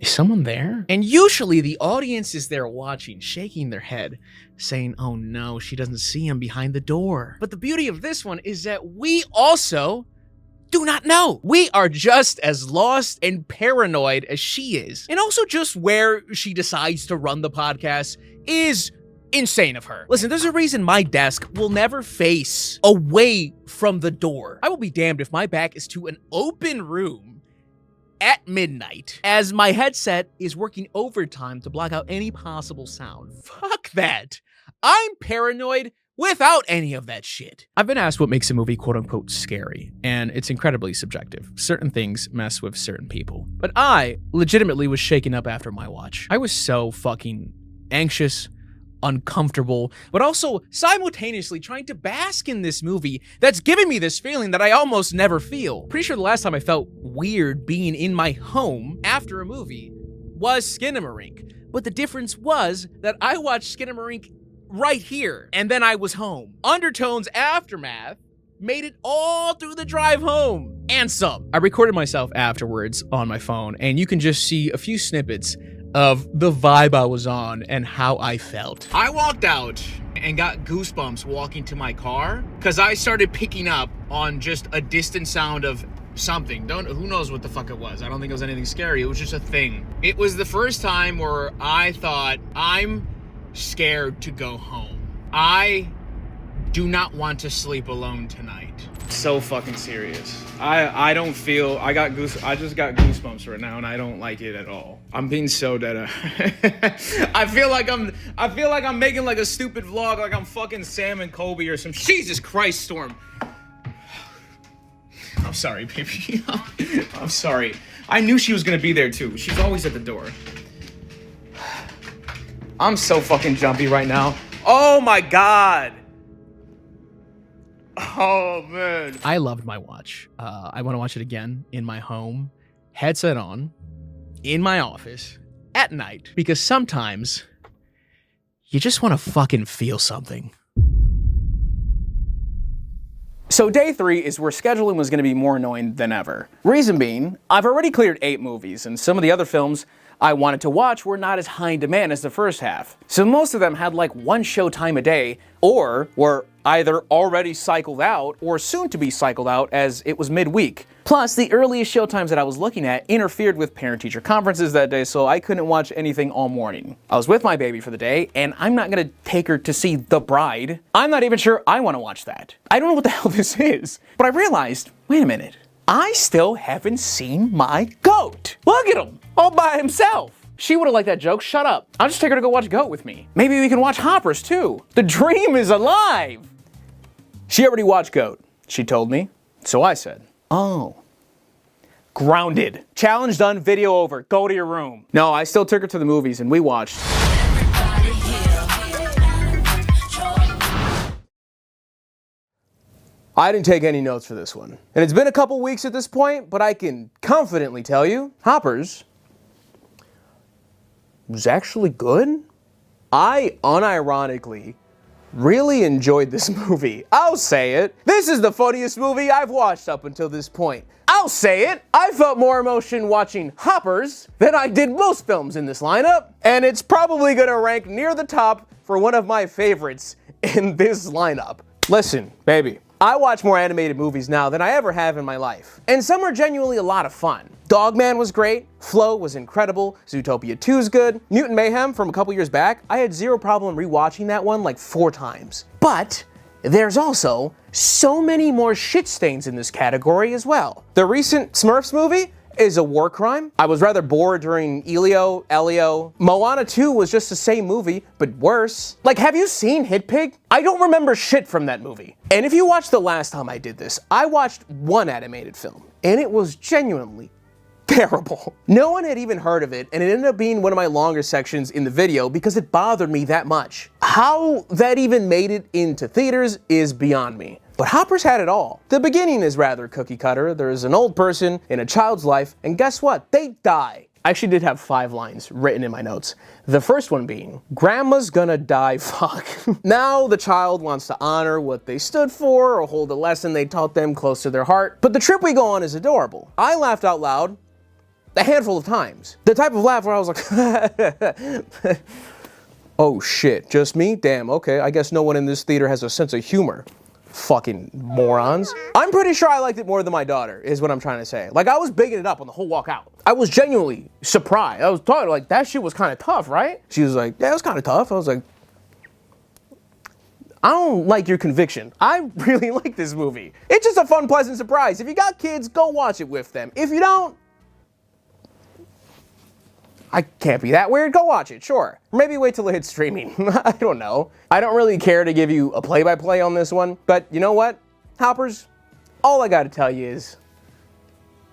is someone there? And usually the audience is there watching, shaking their head, saying, oh no, she doesn't see him behind the door. But the beauty of this one is that we also do not know. We are just as lost and paranoid as she is. And also just where she decides to run the podcast is insane of her. Listen, there's a reason my desk will never face away from the door. I will be damned if my back is to an open room at midnight as my headset is working overtime to block out any possible sound. Fuck that. I'm paranoid without any of that shit. I've been asked what makes a movie quote unquote scary, and it's incredibly subjective. Certain things mess with certain people. But I legitimately was shaken up after my watch. I was so fucking anxious, uncomfortable, but also simultaneously trying to bask in this movie that's giving me this feeling that I almost never feel. Pretty sure the last time I felt weird being in my home after a movie was Skinamarink. But the difference was that I watched Skinamarink right here, and then I was home. Undertone's Aftermath made it all through the drive home, and some. I recorded myself afterwards on my phone, and you can just see a few snippets of the vibe I was on and how I felt. I walked out and got goosebumps walking to my car because I started picking up on just a distant sound of something. Who knows what the fuck it was. I don't think it was anything scary. It was just a thing. It was the first time where I thought, I'm scared to go home. I do not want to sleep alone tonight. So fucking serious. I just got goosebumps right now, and I don't like it at all. I'm being so dead. I feel like I'm making like a stupid vlog, like I'm fucking Sam and Colby or some. Jesus Christ, Storm. I'm sorry, baby. I'm sorry. I knew she was gonna be there too. She's always at the door. I'm so fucking jumpy right now. Oh my God. Oh, man. I loved my watch. I want to watch it again in my home, headset on, in my office, at night, because sometimes you just want to fucking feel something. So day 3 is where scheduling was going to be more annoying than ever. Reason being, I've already cleared 8 movies, and some of the other films I wanted to watch were not as high in demand as the first half. So most of them had like one showtime a day, or were either already cycled out or soon to be cycled out as it was midweek. Plus, the earliest showtimes that I was looking at interfered with parent-teacher conferences that day, so I couldn't watch anything all morning. I was with my baby for the day, and I'm not gonna take her to see The Bride. I'm not even sure I want to watch that. I don't know what the hell this is, but I realized, wait a minute, I still haven't seen my goat. Look at him, all by himself. She would have liked that joke, shut up. I'll just take her to go watch Goat with me. Maybe we can watch Hoppers too. The dream is alive. She already watched Goat, she told me. So I said, oh. Grounded. Challenge done, video over. Go to your room. No, I still took her to the movies and we watched. I didn't take any notes for this one. And it's been a couple weeks at this point, but I can confidently tell you, Hoppers was actually good. I unironically really enjoyed this movie. I'll say it. This is the funniest movie I've watched up until this point. I'll say it. I felt more emotion watching Hoppers than I did most films in this lineup, and it's probably gonna rank near the top for one of my favorites in this lineup. Listen, baby, I watch more animated movies now than I ever have in my life, and some are genuinely a lot of fun. Dogman was great, Flow was incredible, Zootopia 2's good, Mutant Mayhem from a couple years back, I had zero problem rewatching that one like 4 times. But there's also so many more shit stains in this category as well. The recent Smurfs movie is a war crime. I was rather bored during Elio. Moana 2 was just the same movie, but worse. Like, have you seen Hit Pig? I don't remember shit from that movie. And if you watched the last time I did this, I watched one animated film, and it was genuinely terrible. No one had even heard of it, and it ended up being one of my longer sections in the video because it bothered me that much. How that even made it into theaters is beyond me. But Hoppers had it all. The beginning is rather cookie cutter. There's an old person in a child's life, and guess what? They die. I actually did have 5 lines written in my notes. The first one being, Grandma's gonna die, fuck. Now the child wants to honor what they stood for or hold a lesson they taught them close to their heart. But the trip we go on is adorable. I laughed out loud a handful of times. The type of laugh where I was like, oh shit, just me? Damn, okay, I guess no one in this theater has a sense of humor. Fucking morons. I'm pretty sure I liked it more than my daughter, is what I'm trying to say. Like, I was bigging it up on the whole walk out. I was genuinely surprised. I was talking like, that shit was kind of tough, right? She was like, yeah, it was kind of tough. I was like, I don't like your conviction. I really like this movie. It's just a fun, pleasant surprise. If you got kids, go watch it with them. If you don't, I can't be that weird, go watch it, sure. Or maybe wait till it hits streaming, I don't know. I don't really care to give you a play-by-play on this one, but you know what, Hoppers? All I gotta tell you is,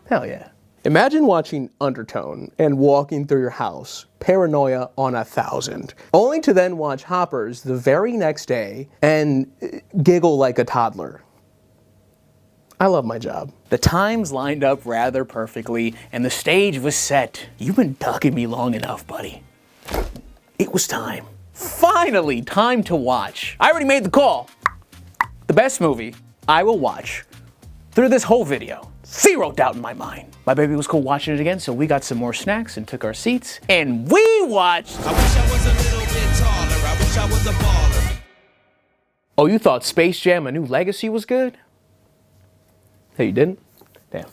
hell yeah. Imagine watching Undertone and walking through your house, paranoia on 1,000, only to then watch Hoppers the very next day and giggle like a toddler. I love my job. The times lined up rather perfectly, and the stage was set. You've been ducking me long enough, buddy. It was time. Finally, time to watch. I already made the call. The best movie I will watch through this whole video. 0 doubt in my mind. My baby was cool watching it again, so we got some more snacks and took our seats, and we watched... I wish I was a little bit taller. I wish I was a baller. Oh, you thought Space Jam: A New Legacy was good? Hey, you didn't? Damn.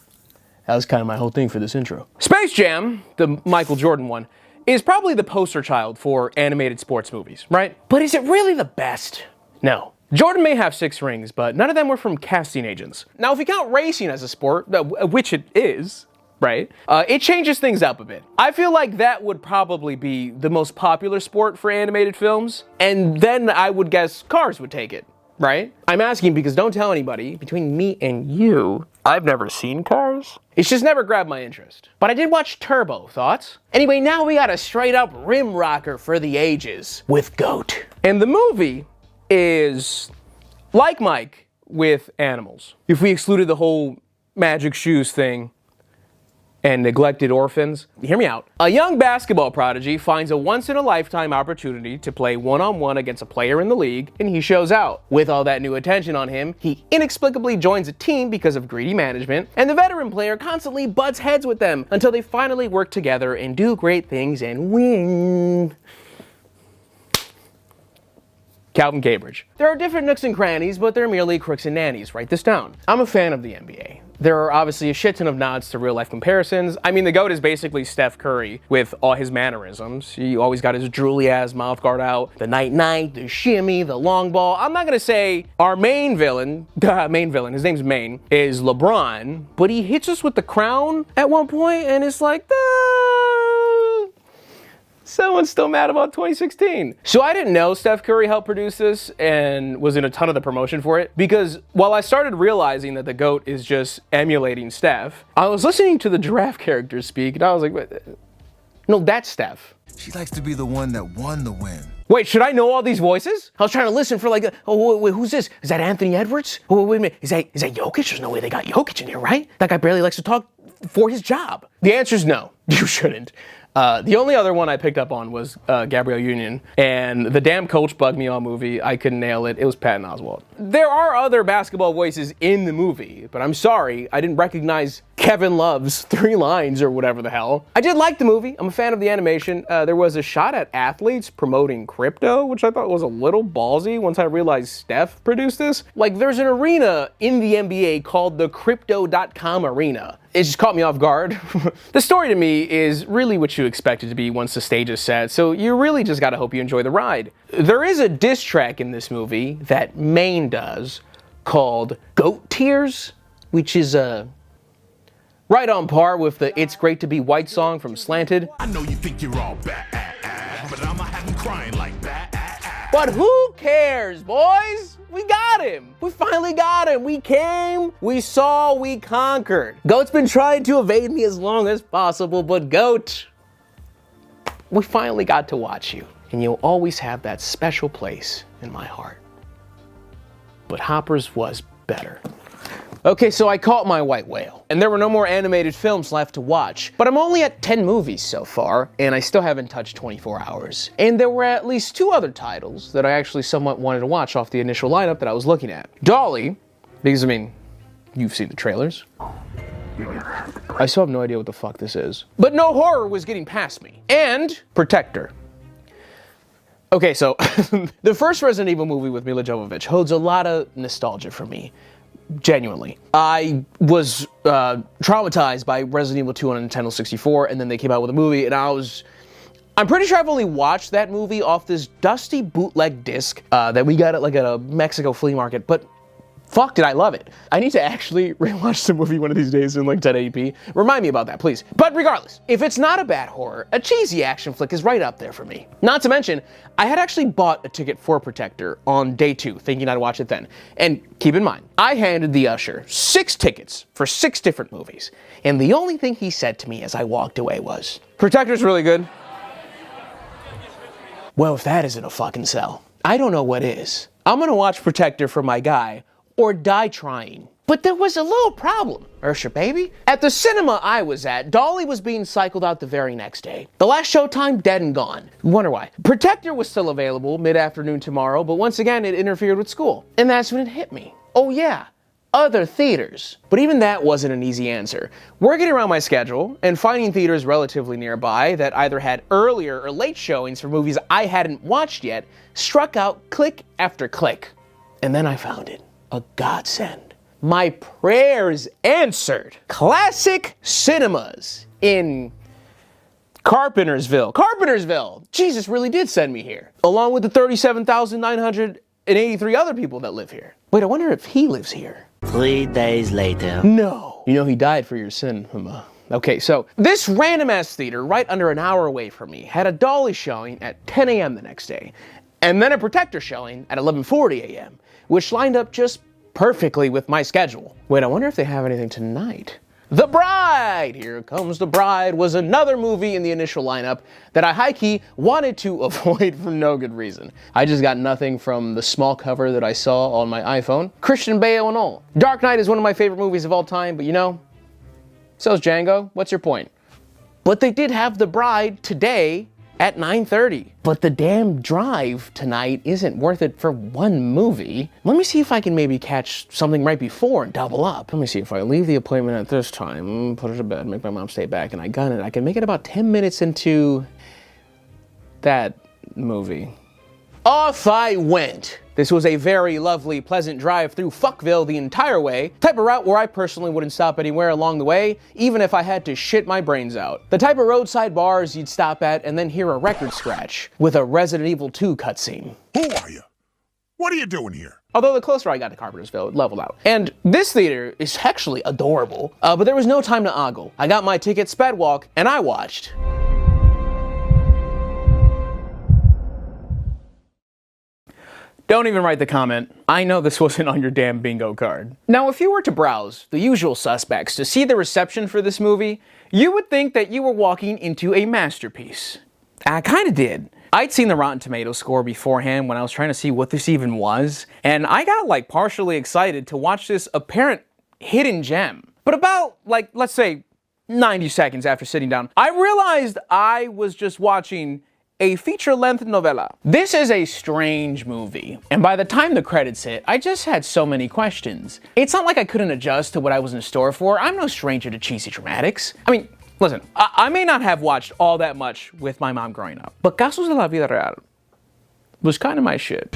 That was kind of my whole thing for this intro. Space Jam, the Michael Jordan one, is probably the poster child for animated sports movies, right? But is it really the best? No. Jordan may have 6 rings, but none of them were from casting agents. Now, if you count racing as a sport, which it is, right? It changes things up a bit. I feel like that would probably be the most popular sport for animated films, and then I would guess Cars would take it. Right? I'm asking because don't tell anybody, between me and you, I've never seen Cars. It's just never grabbed my interest. But I did watch Turbo, thoughts? Anyway, now we got a straight up rim rocker for the ages with GOAT. And the movie is like Mike with animals. If we excluded the whole magic shoes thing and neglected orphans, hear me out. A young basketball prodigy finds a once-in-a-lifetime opportunity to play one-on-one against a player in the league, and he shows out. With all that new attention on him, he inexplicably joins a team because of greedy management, and the veteran player constantly butts heads with them until they finally work together and do great things and win. Calvin Cambridge. There are different nooks and crannies, but they're merely crooks and nannies. Write this down. I'm a fan of the NBA. There are obviously a shit ton of nods to real life comparisons. I mean, the GOAT is basically Steph Curry with all his mannerisms. He always got his drooly ass mouth guard out, the night-night, the shimmy, the long ball. I'm not gonna say our main villain, his name's Maine, is LeBron, but he hits us with the crown at one point, and it's like, someone's still mad about 2016. So I didn't know Steph Curry helped produce this and was in a ton of the promotion for it, because while I started realizing that the GOAT is just emulating Steph, I was listening to the giraffe characters speak, and I was like, no, that's Steph. She likes to be the one that won the win. Wait, should I know all these voices? I was trying to listen for like, oh, wait, who's this? Is that Anthony Edwards? Oh, wait a minute, is that Jokic? There's no way they got Jokic in here, right? That guy barely likes to talk for his job. The answer is no, you shouldn't. The only other one I picked up on was Gabrielle Union, and the damn coach bugged me all movie. I couldn't nail it. It was Patton Oswalt. There are other basketball voices in the movie, but I'm sorry, I didn't recognize Kevin Love's 3 lines or whatever the hell. I did like the movie. I'm a fan of the animation. There was a shot at athletes promoting crypto, which I thought was a little ballsy once I realized Steph produced this. Like, there's an arena in the NBA called the Crypto.com Arena. It just caught me off guard. The story to me is really what you expect it to be once the stage is set, so you really just gotta hope you enjoy the ride. There is a diss track in this movie that Maine does called Goat Tears, which is right on par with the It's Great to Be White song from Slanted. I know you think you're all bad, but I'ma have you crying like that. But who cares, boys? We got him. We finally got him. We came, we saw, we conquered. Goat's been trying to evade me as long as possible, but Goat, we finally got to watch you. And you'll always have that special place in my heart. But Hopper's was better. Okay, so I caught my white whale, and there were no more animated films left to watch, but I'm only at 10 movies so far, and I still haven't touched 24 hours. And there were at least 2 other titles that I actually somewhat wanted to watch off the initial lineup that I was looking at. Dolly, because I mean, you've seen the trailers. I still have no idea what the fuck this is. But no horror was getting past me. And Protector. Okay, so the first Resident Evil movie with Milla Jovovich holds a lot of nostalgia for me. Genuinely. I was traumatized by Resident Evil 2 on Nintendo 64, and then they came out with a movie, and I'm pretty sure I've only watched that movie off this dusty bootleg disc that we got at like a Mexico flea market, but fuck did I love it. I need to actually rewatch the movie one of these days in like 1080p. Remind me about that, please. But regardless, if it's not a bad horror, a cheesy action flick is right up there for me. Not to mention, I had actually bought a ticket for Protector on day 2, thinking I'd watch it then. And keep in mind, I handed the usher 6 tickets for 6 different movies. And the only thing he said to me as I walked away was, "Protector's really good." Well, if that isn't a fucking sell, I don't know what is. I'm gonna watch Protector for my guy, or die trying. But there was a little problem, Ursha baby. At the cinema I was at, Dolly was being cycled out the very next day. The last showtime, dead and gone. Wonder why. Protector was still available mid-afternoon tomorrow, but once again it interfered with school. And that's when it hit me. Oh yeah, other theaters. But even that wasn't an easy answer. Working around my schedule and finding theaters relatively nearby that either had earlier or late showings for movies I hadn't watched yet struck out click after click. And then I found it. A godsend. My prayers answered. Classic Cinemas in Carpentersville. Jesus really did send me here. Along with the 37,983 other people that live here. Wait, I wonder if he lives here. 3 days later. No. You know he died for your cinema. Okay, so this random ass theater right under an hour away from me had a Dolly showing at 10 a.m. the next day. And then a Protector showing at 11:40 a.m., which lined up just perfectly with my schedule. Wait, I wonder if they have anything tonight. The Bride! Here Comes the Bride was another movie in the initial lineup that I high-key wanted to avoid for no good reason. I just got nothing from the small cover that I saw on my iPhone. Christian Bale and all. Dark Knight is one of my favorite movies of all time, but you know, so's Django. What's your point? But they did have The Bride today at 9:30. But the damn drive tonight isn't worth it for one movie. Let me see if I can maybe catch something right before and double up. Let me see if I leave the appointment at this time, put her to bed, make my mom stay back, and I gun it. I can make it about 10 minutes into that movie. Off I went. This was a very lovely, pleasant drive through Fuckville the entire way. Type of route where I personally wouldn't stop anywhere along the way, even if I had to shit my brains out. The type of roadside bars you'd stop at and then hear a record scratch with a Resident Evil 2 cutscene. Who are you? What are you doing here? Although the closer I got to Carpentersville, it leveled out. And this theater is actually adorable, but there was no time to ogle. I got my ticket, sped walk, and I watched. Don't even write the comment. I know this wasn't on your damn bingo card. Now, if you were to browse the usual suspects to see the reception for this movie, you would think that you were walking into a masterpiece. I kinda did. I'd seen the Rotten Tomatoes score beforehand when I was trying to see what this even was, and I got like partially excited to watch this apparent hidden gem. But about, like, let's say 90 seconds after sitting down, I realized I was just watching a feature-length novella. This is a strange movie, and by the time the credits hit, I just had so many questions. It's not like I couldn't adjust to what I was in store for. I'm no stranger to cheesy dramatics. I mean, listen, I may not have watched all that much with my mom growing up, but Casos de la Vida Real was kind of my shit.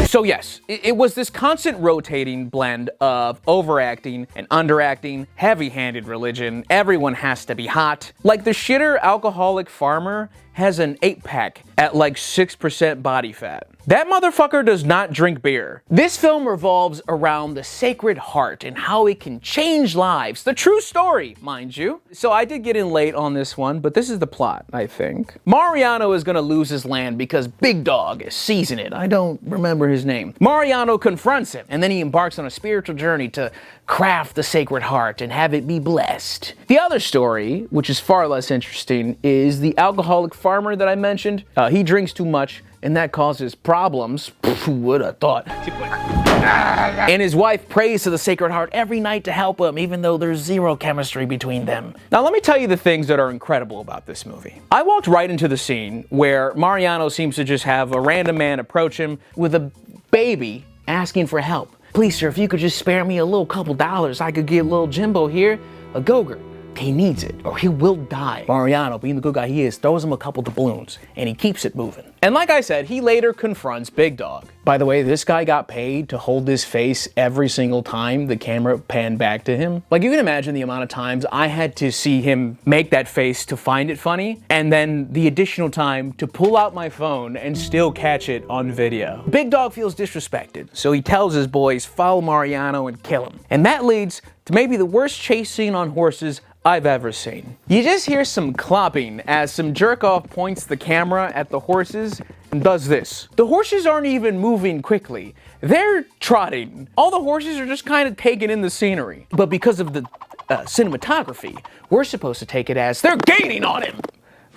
So yes, it was this constant rotating blend of overacting and underacting, heavy-handed religion, everyone has to be hot. Like the shitter alcoholic farmer has an 8-pack at like 6% body fat. That motherfucker does not drink beer. This film revolves around the Sacred Heart and how it can change lives. The true story, mind you. So I did get in late on this one, but this is the plot, I think. Mariano is gonna lose his land because Big Dog is seizing it. I don't remember his name. Mariano confronts him, and then he embarks on a spiritual journey to craft the Sacred Heart and have it be blessed. The other story, which is far less interesting, is the alcoholic farmer that I mentioned. He drinks too much, and that causes problems. Who would have thought? And his wife prays to the Sacred Heart every night to help him, even though there's zero chemistry between them. Now let me tell you the things that are incredible about this movie. I walked right into the scene where Mariano seems to just have a random man approach him with a baby asking for help. Please, sir, if you could just spare me a little couple dollars, I could give little Jimbo here a Go-Gurt. He needs it, or he will die. Mariano, being the good guy he is, throws him a couple doubloons, and he keeps it moving. And like I said, he later confronts Big Dog. By the way, this guy got paid to hold his face every single time the camera panned back to him. Like, you can imagine the amount of times I had to see him make that face to find it funny, and then the additional time to pull out my phone and still catch it on video. Big Dog feels disrespected, so he tells his boys, follow Mariano and kill him. And that leads to maybe the worst chase scene on horses I've ever seen. You just hear some clopping as some jerk-off points the camera at the horses and does this. The horses aren't even moving quickly. They're trotting. All the horses are just kind of taking in the scenery. But because of the cinematography, we're supposed to take it as they're gaining on him.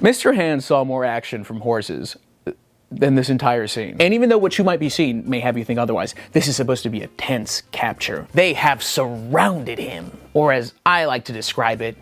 Mr. Hand saw more action from horses than this entire scene. And even though what you might be seeing may have you think otherwise, this is supposed to be a tense capture. They have surrounded him. Or as I like to describe it,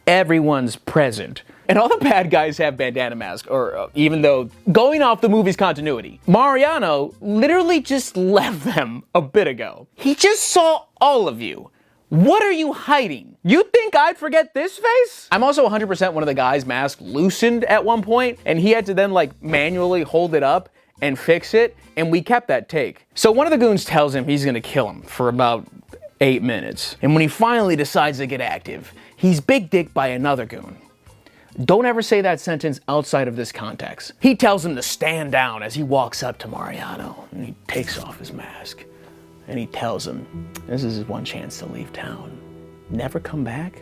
everyone's present. And all the bad guys have bandana masks, or even though, going off the movie's continuity, Mariano literally just left them a bit ago. He just saw all of you. What are you hiding? You think I'd forget this face? I'm also 100% one of the guys' mask loosened at one point, and he had to then like manually hold it up and fix it, and we kept that take. So one of the goons tells him he's gonna kill him for about 8 minutes. And when he finally decides to get active, he's big dicked by another goon. Don't ever say that sentence outside of this context. He tells him to stand down as he walks up to Mariano, and he takes off his mask. And he tells him, this is his one chance to leave town. Never come back,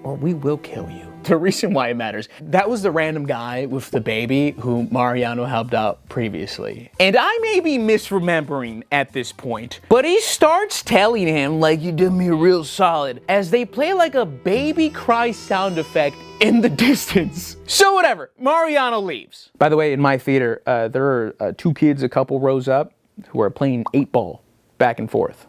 or we will kill you. The reason why it matters, that was the random guy with the baby who Mariano helped out previously. And I may be misremembering at this point, but he starts telling him, like, you did me real solid, as they play like a baby cry sound effect in the distance. So whatever, Mariano leaves. By the way, in my theater, there are 2 kids a couple rows up who are playing 8-ball. Back and forth.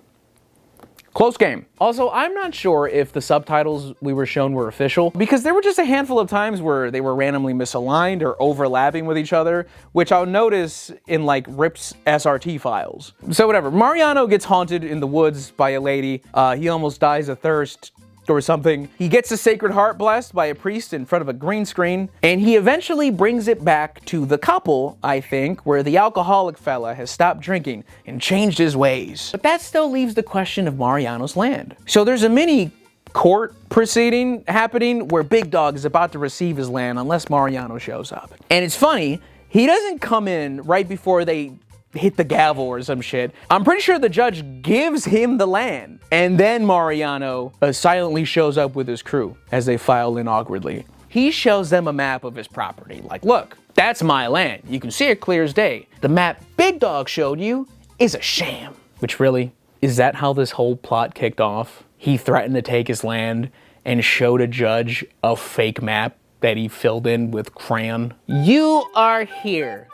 Close game. Also, I'm not sure if the subtitles we were shown were official, because there were just a handful of times where they were randomly misaligned or overlapping with each other, which I'll notice in like Rip's SRT files. So whatever, Mariano gets haunted in the woods by a lady. He almost dies of thirst or something. He gets the Sacred Heart blessed by a priest in front of a green screen, and he eventually brings it back to the couple, I think, where the alcoholic fella has stopped drinking and changed his ways. But that still leaves the question of Mariano's land. So there's a mini court proceeding happening where Big Dog is about to receive his land unless Mariano shows up. And it's funny, he doesn't come in right before they hit the gavel or some shit. I'm pretty sure the judge gives him the land. And then Mariano silently shows up with his crew as they file in awkwardly. He shows them a map of his property. Like, look, that's my land. You can see it clear as day. The map Big Dog showed you is a sham. Which really, is that how this whole plot kicked off? He threatened to take his land and showed a judge a fake map that he filled in with crayon. You are here.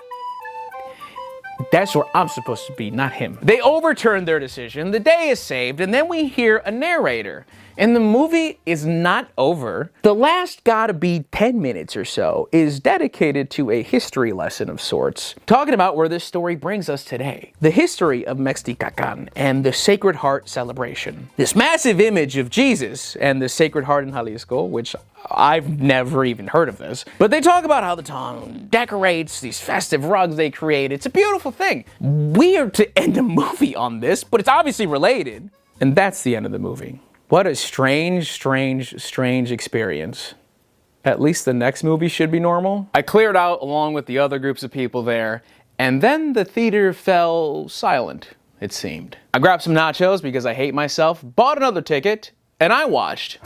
That's where I'm supposed to be, not him. They overturn their decision, the day is saved, and then we hear a narrator. And the movie is not over. The last gotta be 10 minutes or so is dedicated to a history lesson of sorts, talking about where this story brings us today. The history of Mexticacan and the Sacred Heart celebration. This massive image of Jesus and the Sacred Heart in Jalisco, which I've never even heard of this, but they talk about how the town decorates, these festive rugs they create. It's a beautiful thing. Weird to end a movie on this, but it's obviously related. And that's the end of the movie. What a strange, strange, strange experience. At least the next movie should be normal. I cleared out along with the other groups of people there, and then the theater fell silent, it seemed. I grabbed some nachos because I hate myself, bought another ticket, and I watched.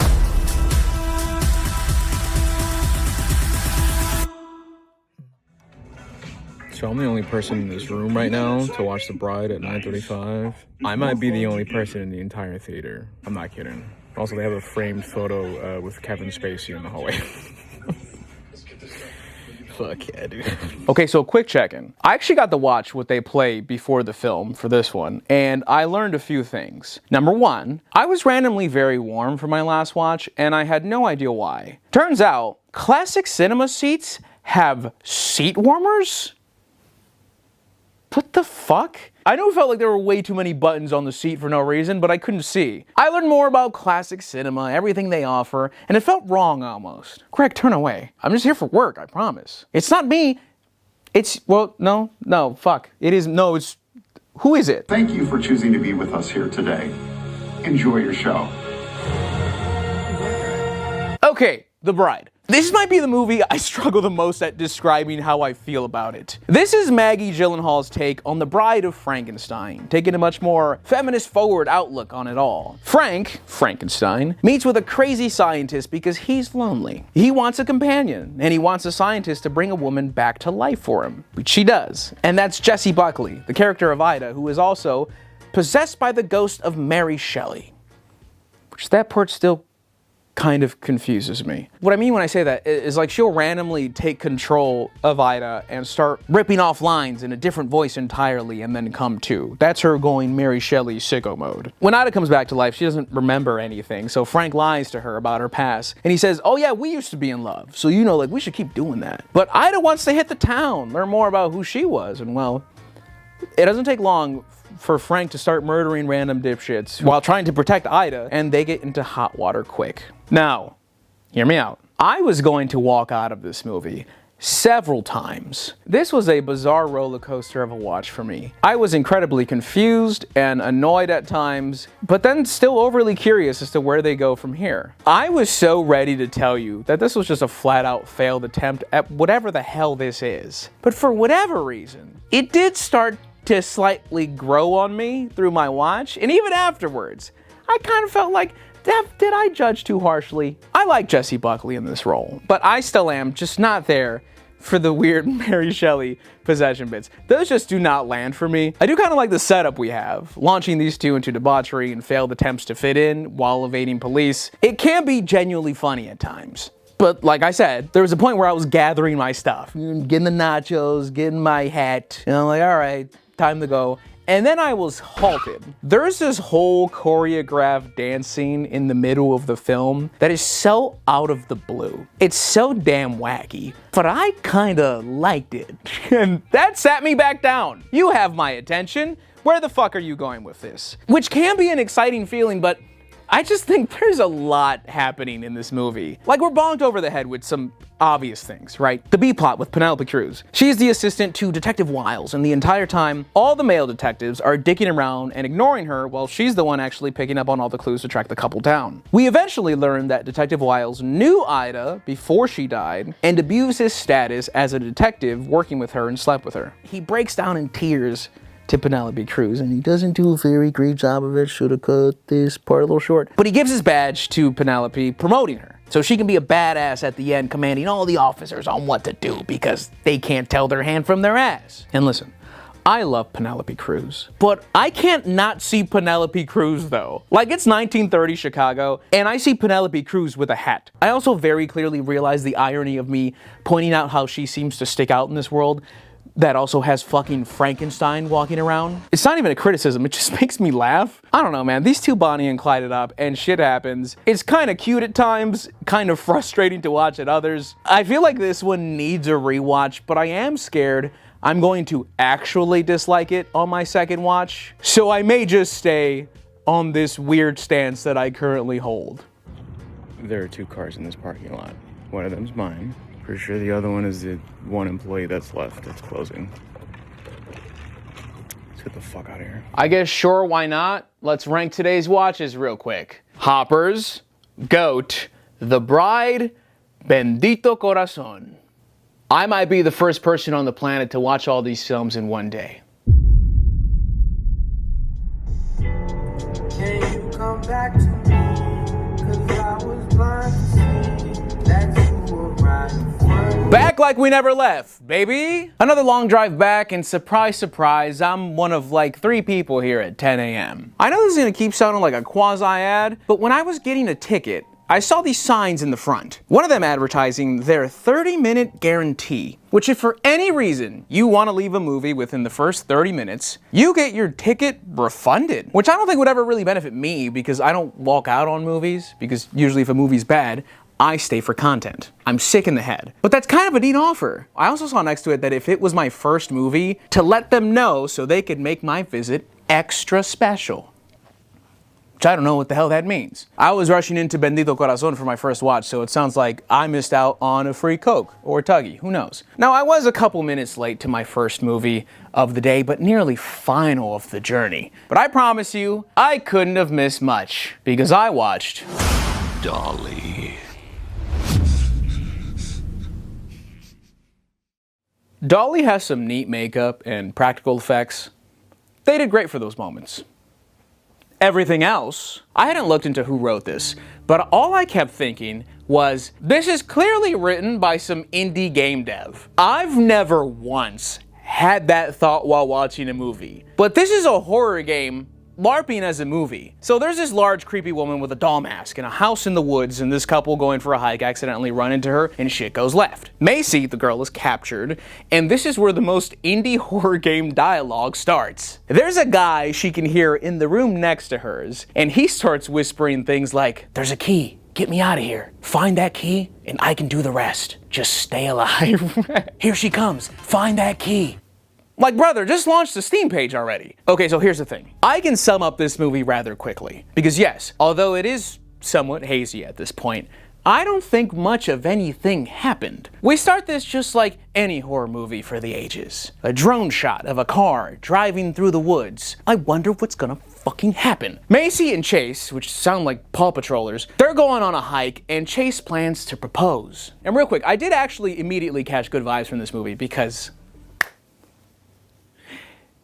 So I'm the only person in this room right now to watch The Bride at 9:35. I might be the only person in the entire theater. I'm not kidding. Also, they have a framed photo with Kevin Spacey in the hallway. Fuck yeah, dude. Okay, so quick check-in. I actually got to watch what they play before the film for this one, and I learned a few things. Number one, I was randomly very warm for my last watch, and I had no idea why. Turns out, classic cinema seats have seat warmers? What the fuck? I know it felt like there were way too many buttons on the seat for no reason, but I couldn't see. I learned more about classic cinema, everything they offer, and it felt wrong almost. Greg, turn away. I'm just here for work, I promise. It's not me. It's, well, no, fuck. It is, no, it's, who is it? Thank you for choosing to be with us here today. Enjoy your show. Okay, The Bride. This might be the movie I struggle the most at describing how I feel about it. This is Maggie Gyllenhaal's take on The Bride of Frankenstein, taking a much more feminist-forward outlook on it all. Frankenstein, meets with a crazy scientist because he's lonely. He wants a companion, and he wants a scientist to bring a woman back to life for him, which she does. And that's Jessie Buckley, the character of Ida, who is also possessed by the ghost of Mary Shelley. Which that part still kind of confuses me. What I mean when I say that is like she'll randomly take control of Ida and start ripping off lines in a different voice entirely and then come to. That's her going Mary Shelley sicko mode. When Ida comes back to life, she doesn't remember anything, so Frank lies to her about her past. And he says, oh yeah, we used to be in love, so you know, like, we should keep doing that. But Ida wants to hit the town, learn more about who she was, and well, it doesn't take long for Frank to start murdering random dipshits while trying to protect Ida, and they get into hot water quick. Now, hear me out. I was going to walk out of this movie several times. This was a bizarre roller coaster of a watch for me. I was incredibly confused and annoyed at times, but then still overly curious as to where they go from here. I was so ready to tell you that this was just a flat-out failed attempt at whatever the hell this is. But for whatever reason, it did start to slightly grow on me through my watch, and even afterwards, I kind of felt like, did I judge too harshly? I like Jessie Buckley in this role, but I still am just not there for the weird Mary Shelley possession bits. Those just do not land for me. I do kind of like the setup we have, launching these two into debauchery and failed attempts to fit in while evading police. It can be genuinely funny at times. But like I said, there was a point where I was gathering my stuff, getting the nachos, getting my hat, and I'm like, all right, time to go. And then I was halted. There's this whole choreographed dance scene in the middle of the film that is so out of the blue. It's so damn wacky, but I kinda liked it. And that sat me back down. You have my attention. Where the fuck are you going with this? Which can be an exciting feeling, but I just think there's a lot happening in this movie. Like, we're bonked over the head with some obvious things, right? The B-plot with Penelope Cruz. She's the assistant to Detective Wiles, and the entire time, all the male detectives are dicking around and ignoring her while she's the one actually picking up on all the clues to track the couple down. We eventually learn that Detective Wiles knew Ida before she died and abused his status as a detective working with her and slept with her. He breaks down in tears to Penelope Cruz, and he doesn't do a very great job of it. Should have cut this part a little short. But he gives his badge to Penelope, promoting her, so she can be a badass at the end, commanding all the officers on what to do because they can't tell their hand from their ass. And listen, I love Penelope Cruz, but I can't not see Penelope Cruz though. Like, it's 1930 Chicago, and I see Penelope Cruz with a hat. I also very clearly realize the irony of me pointing out how she seems to stick out in this world. that also has fucking Frankenstein walking around. It's not even a criticism, it just makes me laugh. I don't know, man, these two Bonnie and Clyde it up and shit happens. It's kind of cute at times, kind of frustrating to watch at others. I feel like this one needs a rewatch, but I am scared I'm going to actually dislike it on my second watch. So I may just stay on this weird stance that I currently hold. There are 2 cars in this parking lot. One of them's mine. Pretty sure the other one is the one employee that's left that's closing. Let's get the fuck out of here. I guess sure, why not? Let's rank today's watches real quick. Hoppers, Goat, The Bride, Bendito Corazon. I might be the first person on the planet to watch all these films in one day. Can you come back to me? 'Cause I was blind to see that you were right. Back like we never left, baby. Another long drive back, and surprise, surprise, I'm one of like 3 people here at 10 a.m. I know this is gonna keep sounding like a quasi-ad, but when I was getting a ticket, I saw these signs in the front. One of them advertising their 30-minute guarantee, which if for any reason you want to leave a movie within the first 30 minutes, you get your ticket refunded, which I don't think would ever really benefit me because I don't walk out on movies, because usually if a movie's bad, I stay for content. I'm sick in the head. But that's kind of a neat offer. I also saw next to it that if it was my first movie, to let them know so they could make my visit extra special. Which I don't know what the hell that means. I was rushing into Bendito Corazon for my first watch, so it sounds like I missed out on a free Coke or Tuggy, who knows. Now, I was a couple minutes late to my first movie of the day, but nearly final of the journey. But I promise you, I couldn't have missed much, because I watched Dolly. Dolly has some neat makeup and practical effects. They did great for those moments. Everything else, I hadn't looked into who wrote this, but all I kept thinking was, this is clearly written by some indie game dev. I've never once had that thought while watching a movie, but this is a horror game LARPing as a movie. So there's this large creepy woman with a doll mask in a house in the woods, and this couple going for a hike accidentally run into her and shit goes left. Macy, the girl, is captured, and this is where the most indie horror game dialogue starts. There's a guy she can hear in the room next to hers, and he starts whispering things like, "There's a key. Get me out of here. Find that key, and I can do the rest. Just stay alive." "Here she comes. Find that key." Like, brother, just launch the Steam page already. Okay, so here's the thing. I can sum up this movie rather quickly. Because yes, although it is somewhat hazy at this point, I don't think much of anything happened. We start this just like any horror movie for the ages. A drone shot of a car driving through the woods. I wonder what's gonna fucking happen. Macy and Chase, which sound like Paw Patrollers, they're going on a hike and Chase plans to propose. And real quick, I did actually immediately catch good vibes from this movie because...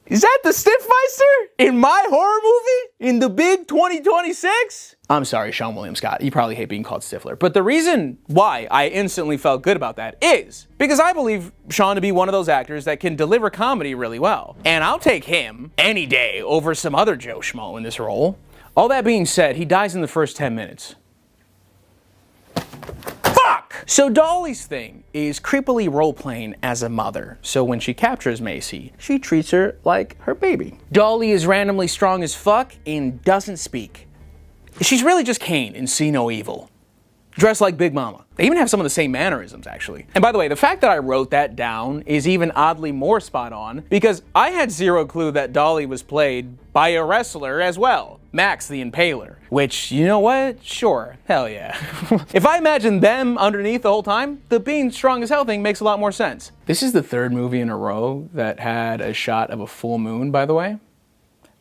Is that the Stiffmeister in my horror movie? In the big 2026? I'm sorry, Sean William Scott. You probably hate being called Stifler. But the reason why I instantly felt good about that is because I believe Sean to be one of those actors that can deliver comedy really well. And I'll take him any day over some other Joe Schmo in this role. All that being said, he dies in the first 10 minutes. So Dolly's thing is creepily role-playing as a mother. So when she captures Macy, she treats her like her baby. Dolly is randomly strong as fuck and doesn't speak. She's really just Kane in See No Evil. Dressed like Big Mama. They even have some of the same mannerisms, actually. And by the way, the fact that I wrote that down is even oddly more spot on because I had zero clue that Dolly was played by a wrestler as well. Max the Impaler. Which, you know what? Sure. Hell yeah. If I imagine them underneath the whole time, the being strong as hell thing makes a lot more sense. This is the third movie in a row that had a shot of a full moon, by the way.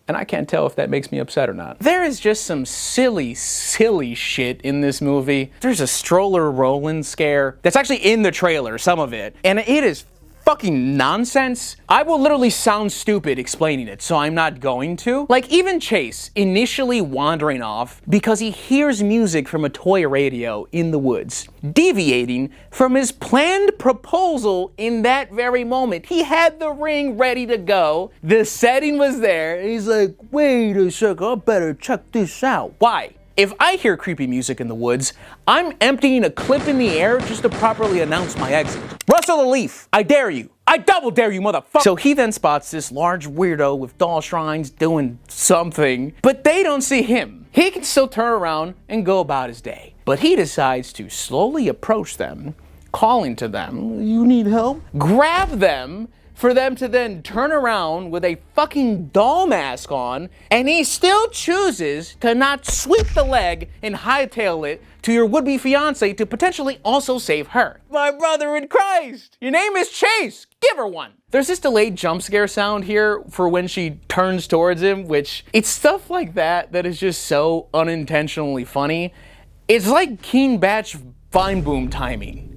And I can't tell if that makes me upset or not. There is just some silly shit in this movie. There's a stroller Roland scare that's actually in the trailer, some of it, and it is fucking nonsense. I will literally sound stupid explaining it, so I'm not going to. Like, even Chase initially wandering off because he hears music from a toy radio in the woods, deviating from his planned proposal in that very moment. He had the ring ready to go, the setting was there, and he's like, wait a second, I better check this out. Why? If I hear creepy music in the woods, I'm emptying a clip in the air just to properly announce my exit. Rustle a leaf. I dare you. I double dare you, motherfucker! So he then spots this large weirdo with doll shrines doing something, but they don't see him. He can still turn around and go about his day. But he decides to slowly approach them, calling to them, you need help? Grab them, for them to then turn around with a fucking doll mask on, and he still chooses to not sweep the leg and hightail it to your would-be fiance to potentially also save her. My brother in Christ! Your name is Chase! Give her one! There's this delayed jump scare sound here for when she turns towards him, which, it's stuff like that that is just so unintentionally funny. It's like Keen Batch Vine Boom timing.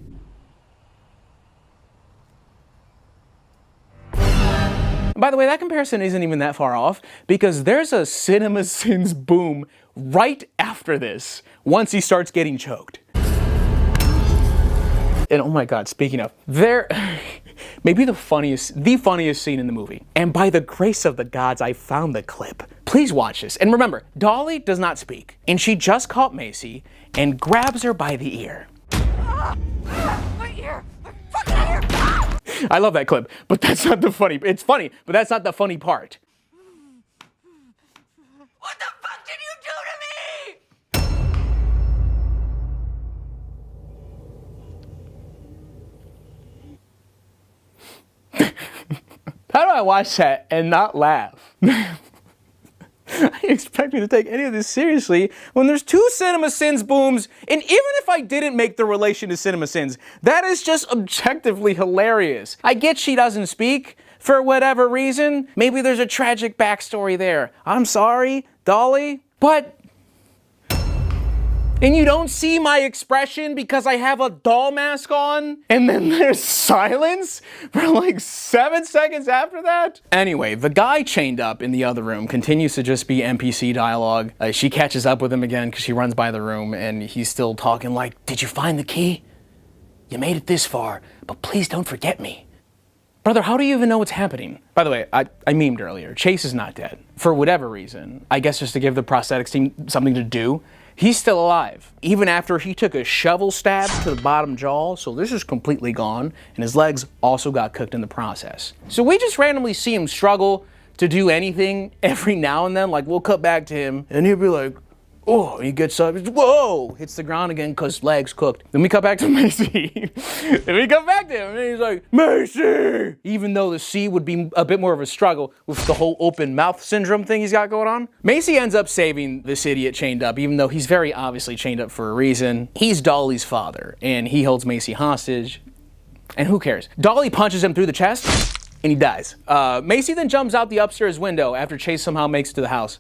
By the way, that comparison isn't even that far off, because there's a CinemaSins boom right after this, once he starts getting choked. And oh my god, speaking of, there, maybe the funniest scene in the movie. And by the grace of the gods, I found the clip. Please watch this. And remember, Dolly does not speak, and she just caught Macy and grabs her by the ear. My ear! My fucking ear! I love that clip, but that's not the funny. It's funny, but that's not the funny part. What the fuck did you do to me? How do I watch that and not laugh? I expect me to take any of this seriously when there's two CinemaSins booms, and even if I didn't make the relation to CinemaSins, that is just objectively hilarious. I get she doesn't speak for whatever reason. Maybe there's a tragic backstory there. I'm sorry, Dolly, but... And you don't see my expression because I have a doll mask on? And then there's silence for like 7 seconds after that? Anyway, the guy chained up in the other room continues to just be NPC dialogue. She catches up with him again because she runs by the room and he's still talking like, did you find the key? You made it this far, but please don't forget me. Brother, how do you even know what's happening? By the way, I memed earlier. Chase is not dead. For whatever reason. I guess just to give the prosthetics team something to do. He's still alive, even after he took a shovel stab to the bottom jaw, so this is completely gone, and his legs also got cooked in the process. So we just randomly see him struggle to do anything every now and then, like we'll cut back to him, and he'll be like, oh, he gets up, whoa, hits the ground again because legs cooked. Then we cut back to Macy. Then we come back to him and he's like, Macy! Even though the C would be a bit more of a struggle with the whole open mouth syndrome thing he's got going on. Macy ends up saving this idiot chained up, even though he's very obviously chained up for a reason. He's Dolly's father and he holds Macy hostage. And who cares? Dolly punches him through the chest and he dies. Macy then jumps out the upstairs window after Chase somehow makes it to the house.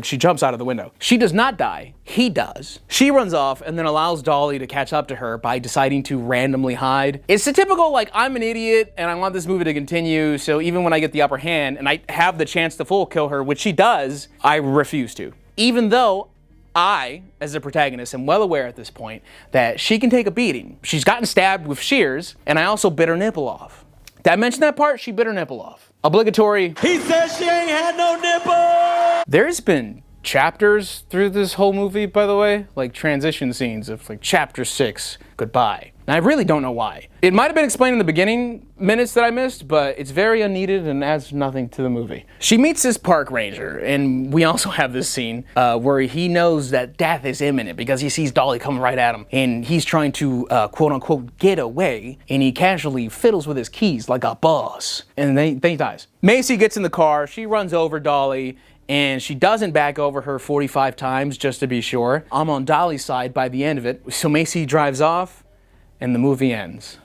She jumps out of the window. She does not die. He does. She runs off and then allows Dolly to catch up to her by deciding to randomly hide. It's the typical, like, I'm an idiot and I want this movie to continue, so even when I get the upper hand and I have the chance to full kill her, which she does, I refuse to. Even though I, as the protagonist, am well aware at this point that she can take a beating. She's gotten stabbed with shears, and I also bit her nipple off. Did I mention that part? She bit her nipple off. Obligatory. He says she ain't had no nipple! There's been chapters through this whole movie, by the way, like transition scenes of like chapter 6, goodbye. And I really don't know why. It might have been explained in the beginning minutes that I missed, but it's very unneeded and adds nothing to the movie. She meets this park ranger, and we also have this scene where he knows that death is imminent because he sees Dolly coming right at him, and he's trying to quote unquote get away, and he casually fiddles with his keys like a boss, and then he dies. Macy gets in the car, she runs over Dolly, and she doesn't back over her 45 times just to be sure. I'm on Dolly's side by the end of it, so Macy drives off, and the movie ends.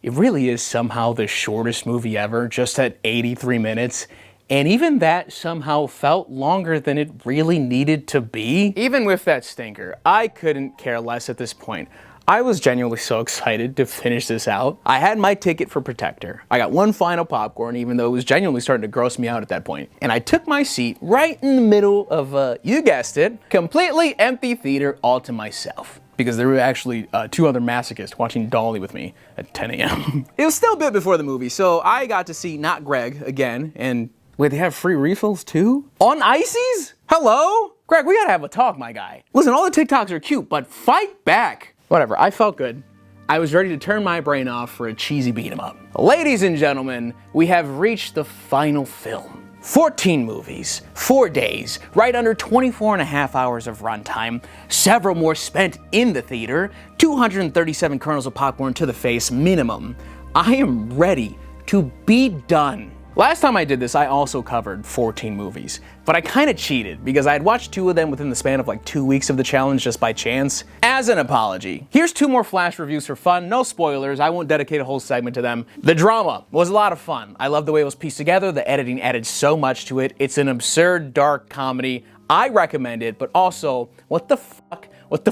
It really is somehow the shortest movie ever, just at 83 minutes. And even that somehow felt longer than it really needed to be. Even with that stinker, I couldn't care less at this point. I was genuinely so excited to finish this out. I had my ticket for Protector. I got one final popcorn, even though it was genuinely starting to gross me out at that point. And I took my seat right in the middle of, you guessed it, completely empty theater all to myself. Because there were actually 2 other masochists watching Dolly with me at 10 a.m. It was still a bit before the movie, so I got to see not Greg again, and wait, they have free refills too? On ices? Hello? Greg, we gotta have a talk, my guy. Listen, all the TikToks are cute, but fight back. Whatever, I felt good. I was ready to turn my brain off for a cheesy beat 'em up. Ladies and gentlemen, we have reached the final film. 14 movies, 4 days, right under 24 and a half hours of runtime, several more spent in the theater, 237 kernels of popcorn to the face minimum. I am ready to be done. Last time I did this, I also covered 14 movies, but I kind of cheated because I had watched 2 of them within the span of like 2 weeks of the challenge just by chance. As an apology, here's 2 more flash reviews for fun, no spoilers, I won't dedicate a whole segment to them. The drama was a lot of fun. I love the way it was pieced together, the editing added so much to it. It's an absurd, dark comedy. I recommend it, but also, what the fuck? Could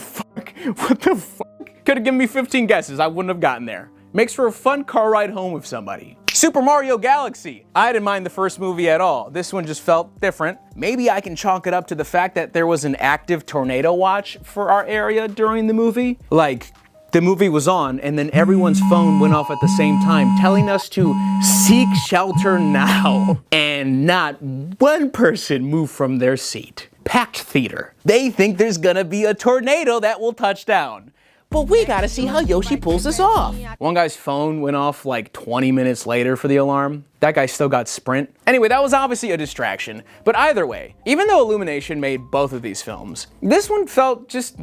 have given me 15 guesses, I wouldn't have gotten there. Makes for a fun car ride home with somebody. Super Mario Galaxy. I didn't mind the first movie at all. This one just felt different. Maybe I can chalk it up to the fact that there was an active tornado watch for our area during the movie. Like, the movie was on and then everyone's phone went off at the same time, telling us to seek shelter now. And not one person moved from their seat. Packed theater. They think there's gonna be a tornado that will touch down. But we gotta see how Yoshi pulls this off. One guy's phone went off like 20 minutes later for the alarm. That guy still got Sprint. Anyway, that was obviously a distraction. But either way, even though Illumination made both of these films, this one felt just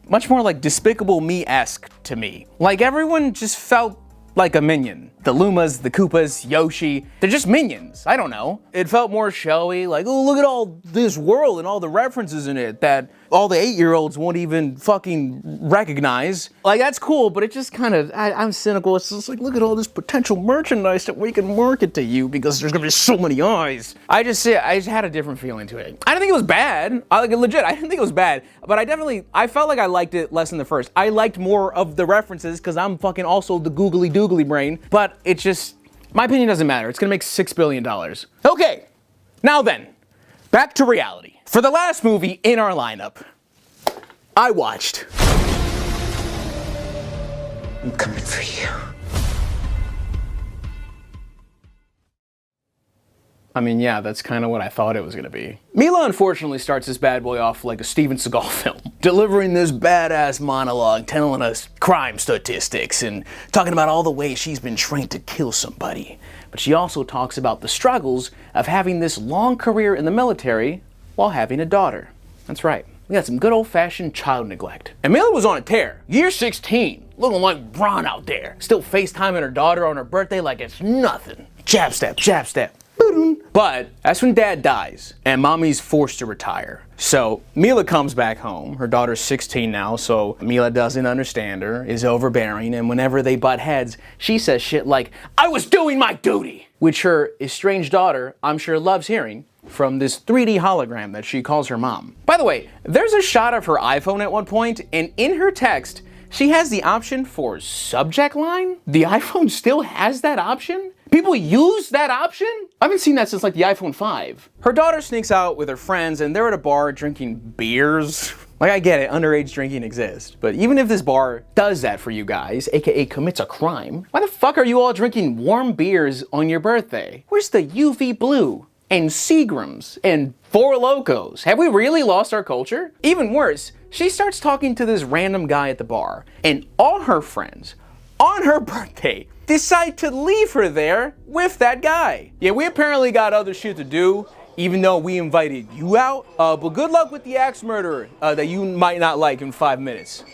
much more like Despicable Me-esque to me. Like everyone just felt like a minion. The Lumas, the Koopas, Yoshi, they're just minions. I don't know. It felt more showy, like, oh, look at all this world and all the references in it that all the 8-year-olds won't even fucking recognize. Like, that's cool, but it just kind of, I'm cynical. It's just like, look at all this potential merchandise that we can market to you because there's gonna be so many eyes. I just had a different feeling to it. I didn't think it was bad. Legit, I didn't think it was bad, but I felt like I liked it less than the first. I liked more of the references because I'm fucking also the googly doogly brain, but it just, my opinion doesn't matter. It's gonna make $6 billion. Okay, now then, back to reality. For the last movie in our lineup, I watched I'm coming for you. I mean, yeah, that's kind of what I thought it was gonna be. Mila unfortunately starts this bad boy off like a Steven Seagal film, delivering this badass monologue, telling us crime statistics and talking about all the ways she's been trained to kill somebody. But she also talks about the struggles of having this long career in the military while having a daughter. That's right. We got some good old-fashioned child neglect. And Mila was on a tear. Year 16, looking like Bron out there. Still FaceTiming her daughter on her birthday like it's nothing. Jab step, jab step. But that's when dad dies and mommy's forced to retire. So Mila comes back home. Her daughter's 16 now, so Mila doesn't understand her, is overbearing, and whenever they butt heads, she says shit like, "I was doing my duty," which her estranged daughter, I'm sure, loves hearing from this 3D hologram that she calls her mom. By the way, there's a shot of her iPhone at one point, and in her text, she has the option for subject line. The iPhone still has that option? People use that option? I haven't seen that since like the iPhone 5. Her daughter sneaks out with her friends and they're at a bar drinking beers. Like, I get it, underage drinking exists, but even if this bar does that for you guys, aka commits a crime, why the fuck are you all drinking warm beers on your birthday? Where's the UV Blue and Seagrams and Four Locos? Have we really lost our culture? Even worse, she starts talking to this random guy at the bar, and all her friends, on her birthday, decide to leave her there with that guy. Yeah, we apparently got other shit to do, even though we invited you out, but good luck with the axe murderer that you might not like in 5 minutes.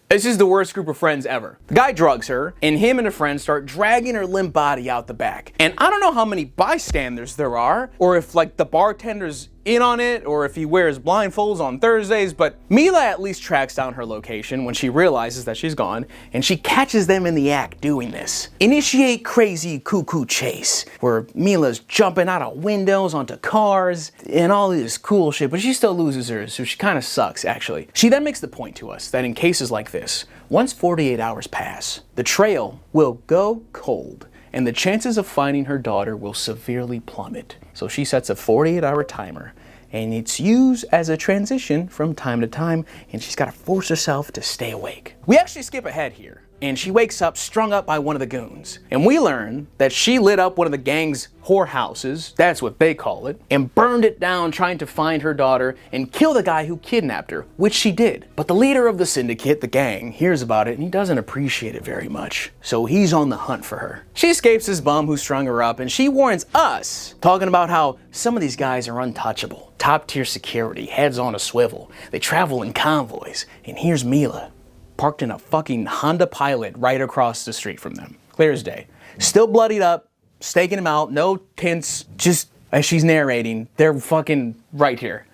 This is the worst group of friends ever. The guy drugs her, and him and a friend start dragging her limp body out the back. And I don't know how many bystanders there are, or if like the bartender's in on it, or if he wears blindfolds on Thursdays, but Mila at least tracks down her location when she realizes that she's gone, and she catches them in the act doing this. Initiate crazy cuckoo chase, where Mila's jumping out of windows onto cars, and all this cool shit, but she still loses hers, so she kind of sucks, actually. She then makes the point to us that in cases like this, once 48 hours pass, the trail will go cold, and the chances of finding her daughter will severely plummet. So she sets a 48-hour timer, and it's used as a transition from time to time, and she's got to force herself to stay awake. We actually skip ahead here. and she wakes up strung up by one of the goons. And we learn that she lit up one of the gang's whorehouses, that's what they call it, and burned it down trying to find her daughter and kill the guy who kidnapped her, which she did. But the leader of the syndicate, the gang, hears about it and he doesn't appreciate it very much. So he's on the hunt for her. She escapes this bum who strung her up, and she warns us, talking about how some of these guys are untouchable. Top tier security, heads on a swivel. They travel in convoys. And here's Mila, parked in a fucking Honda Pilot right across the street from them. Clear as day. Still bloodied up, staking him out, no tints, just as she's narrating, they're fucking right here.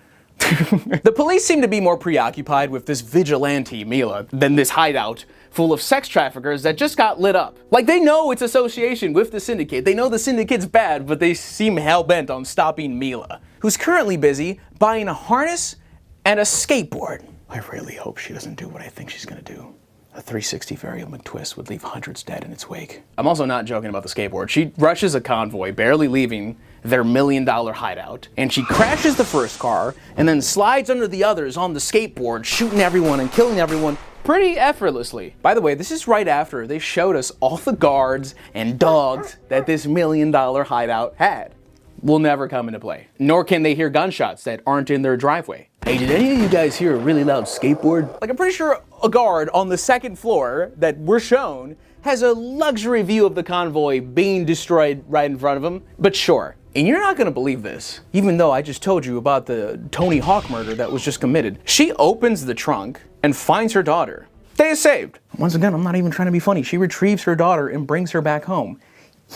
The police seem to be more preoccupied with this vigilante, Mila, than this hideout full of sex traffickers that just got lit up. Like, they know its association with the syndicate. They know the syndicate's bad, but they seem hell-bent on stopping Mila, who's currently busy buying a harness and a skateboard. I really hope she doesn't do what I think she's gonna do. A 360 varial McTwist would leave hundreds dead in its wake. I'm also not joking about the skateboard. She rushes a convoy, barely leaving their $1 million hideout, and she crashes the first car, and then slides under the others on the skateboard, shooting everyone and killing everyone pretty effortlessly. By the way, this is right after they showed us all the guards and dogs that this $1 million hideout had. Will never come into play. Nor can they hear gunshots that aren't in their driveway. Hey, did any of you guys hear a really loud skateboard? Like, I'm pretty sure a guard on the second floor that we're shown has a luxury view of the convoy being destroyed right in front of him. But sure, and you're not gonna believe this, even though I just told you about the Tony Hawk murder that was just committed. She opens the trunk and finds her daughter. Day is saved. Once again, I'm not even trying to be funny. She retrieves her daughter and brings her back home.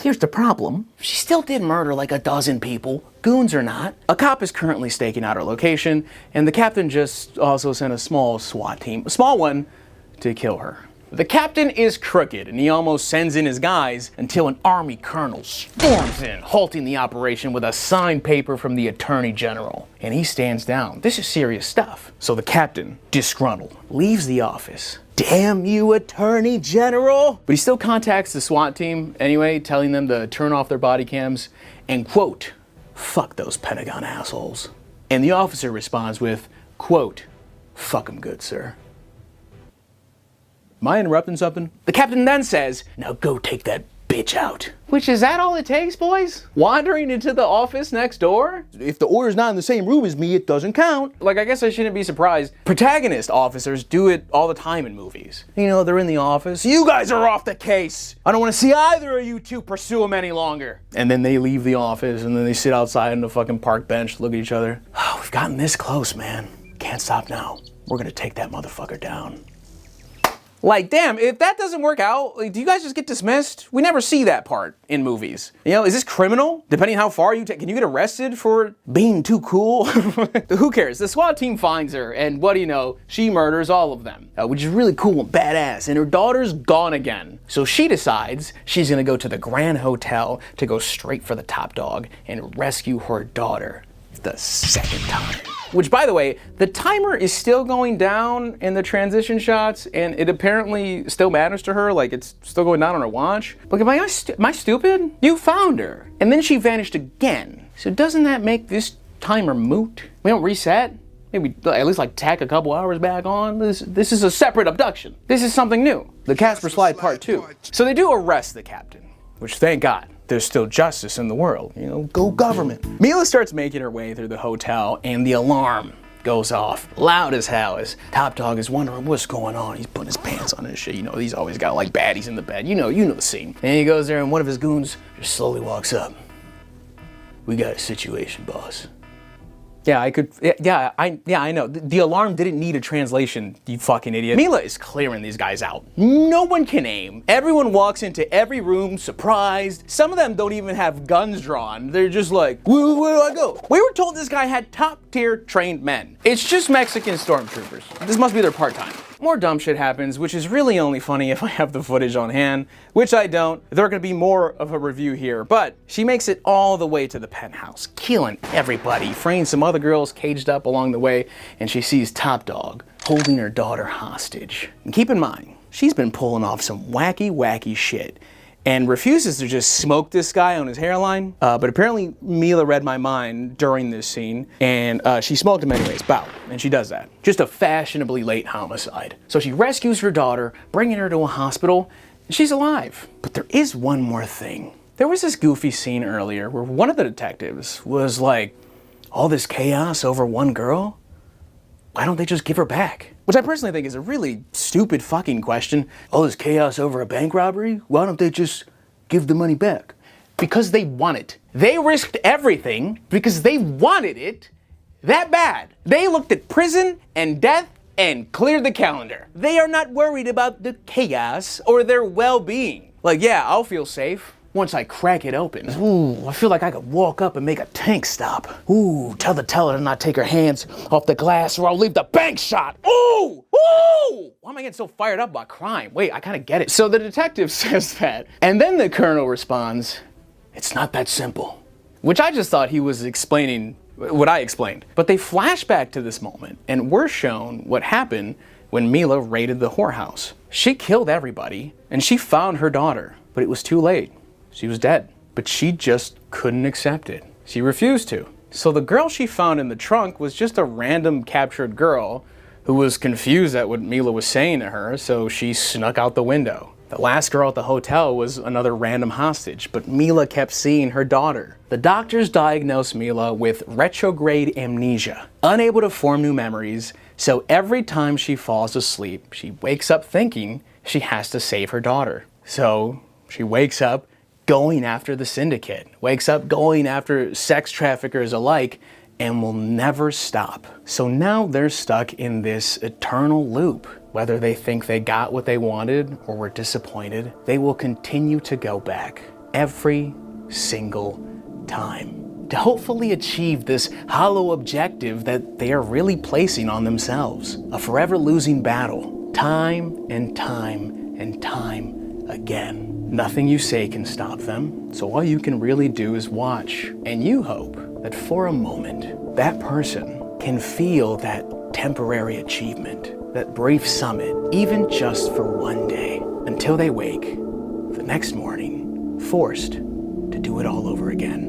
Here's the problem. She still did murder like a dozen people, goons or not. A cop is currently staking out her location, and the captain just also sent a small SWAT team, a small one, to kill her. The captain is crooked, and he almost sends in his guys until an army colonel storms in, halting the operation with a signed paper from the attorney general. And he stands down. This is serious stuff. So the captain, disgruntled, leaves the office. Damn you, attorney general! But he still contacts the SWAT team anyway, telling them to turn off their body cams and, quote, fuck those Pentagon assholes. And the officer responds with, quote, fuck 'em good, sir. Am I interrupting something? The captain then says, now go take that bitch out. Which, is that all it takes, boys? Wandering into the office next door? If the order's not in the same room as me, it doesn't count. Like, I guess I shouldn't be surprised. Protagonist officers do it all the time in movies. You know, they're in the office. You guys are off the case. I don't want to see either of you two pursue them any longer. And then they leave the office, and then they sit outside on the fucking park bench, look at each other. Oh, we've gotten this close, man. Can't stop now. We're gonna take that motherfucker down. Like, damn, if that doesn't work out, like, do you guys just get dismissed? We never see that part in movies. You know, is this criminal? Depending how far you take, can you get arrested for being too cool? Who cares? The SWAT team finds her, and what do you know? She murders all of them, which is really cool and badass, and her daughter's gone again. So she decides she's gonna go to the Grand Hotel to go straight for the top dog and rescue her daughter the second time. Which, by the way, the timer is still going down in the transition shots, and it apparently still matters to her, like it's still going down on her watch. Like, am I stupid? You found her, and then she vanished again. So doesn't that make this timer moot? We don't reset? Maybe at least like tack a couple hours back on? This is a separate abduction. This is something new. The Casper Slide Part 2. So they do arrest the captain, which, thank God, there's still justice in the world. You know, go government. Mila starts making her way through the hotel, and the alarm goes off loud as hell as Top Dog is wondering what's going on. He's putting his pants on and shit. You know, he's always got like baddies in the bed. You know the scene. And he goes there, and one of his goons just slowly walks up. We got a situation, boss. Yeah, I know. The alarm didn't need a translation, you fucking idiot. Mila is clearing these guys out. No one can aim. Everyone walks into every room surprised. Some of them don't even have guns drawn. They're just like, where do I go? We were told this guy had top-tier trained men. It's just Mexican stormtroopers. This must be their part-time. More dumb shit happens, which is really only funny if I have the footage on hand, which I don't. There's gonna be more of a review here, but she makes it all the way to the penthouse, killing everybody, freeing some other girls caged up along the way, and she sees Top Dog holding her daughter hostage. And keep in mind, she's been pulling off some wacky shit, and refuses to just smoke this guy on his hairline. But apparently Mila read my mind during this scene, and she smoked him anyways, bow, and she does that. Just a fashionably late homicide. So she rescues her daughter, bringing her to a hospital, and she's alive. But there is one more thing. There was this goofy scene earlier where one of the detectives was like, all this chaos over one girl? Why don't they just give her back? Which I personally think is a really stupid fucking question. All this chaos over a bank robbery? Why don't they just give the money back? Because they want it. They risked everything because they wanted it that bad. They looked at prison and death and cleared the calendar. They are not worried about the chaos or their well-being. Like, yeah, I'll feel safe once I crack it open. Ooh, I feel like I could walk up and make a tank stop. Ooh, tell the teller to not take her hands off the glass or I'll leave the bank shot. Ooh, ooh! Why am I getting so fired up about crime? Wait, I kind of get it. So the detective says that, and then the colonel responds, it's not that simple. Which I just thought he was explaining what I explained. But they flash back to this moment, and we're shown what happened when Mila raided the whorehouse. She killed everybody, and she found her daughter, but it was too late. She was dead, but she just couldn't accept it. She refused to. So the girl she found in the trunk was just a random captured girl who was confused at what Mila was saying to her, so she snuck out the window. The last girl at the hotel was another random hostage, but Mila kept seeing her daughter. The doctors diagnosed Mila with retrograde amnesia, unable to form new memories, so every time she falls asleep, she wakes up thinking she has to save her daughter. So she wakes up going after the syndicate, wakes up going after sex traffickers alike, and will never stop. So now they're stuck in this eternal loop. Whether they think they got what they wanted or were disappointed, they will continue to go back every single time to hopefully achieve this hollow objective that they are really placing on themselves. A forever losing battle, time and time and time again. Nothing you say can stop them, so all you can really do is watch. And you hope that for a moment, that person can feel that temporary achievement, that brief summit, even just for one day, until they wake the next morning, forced to do it all over again.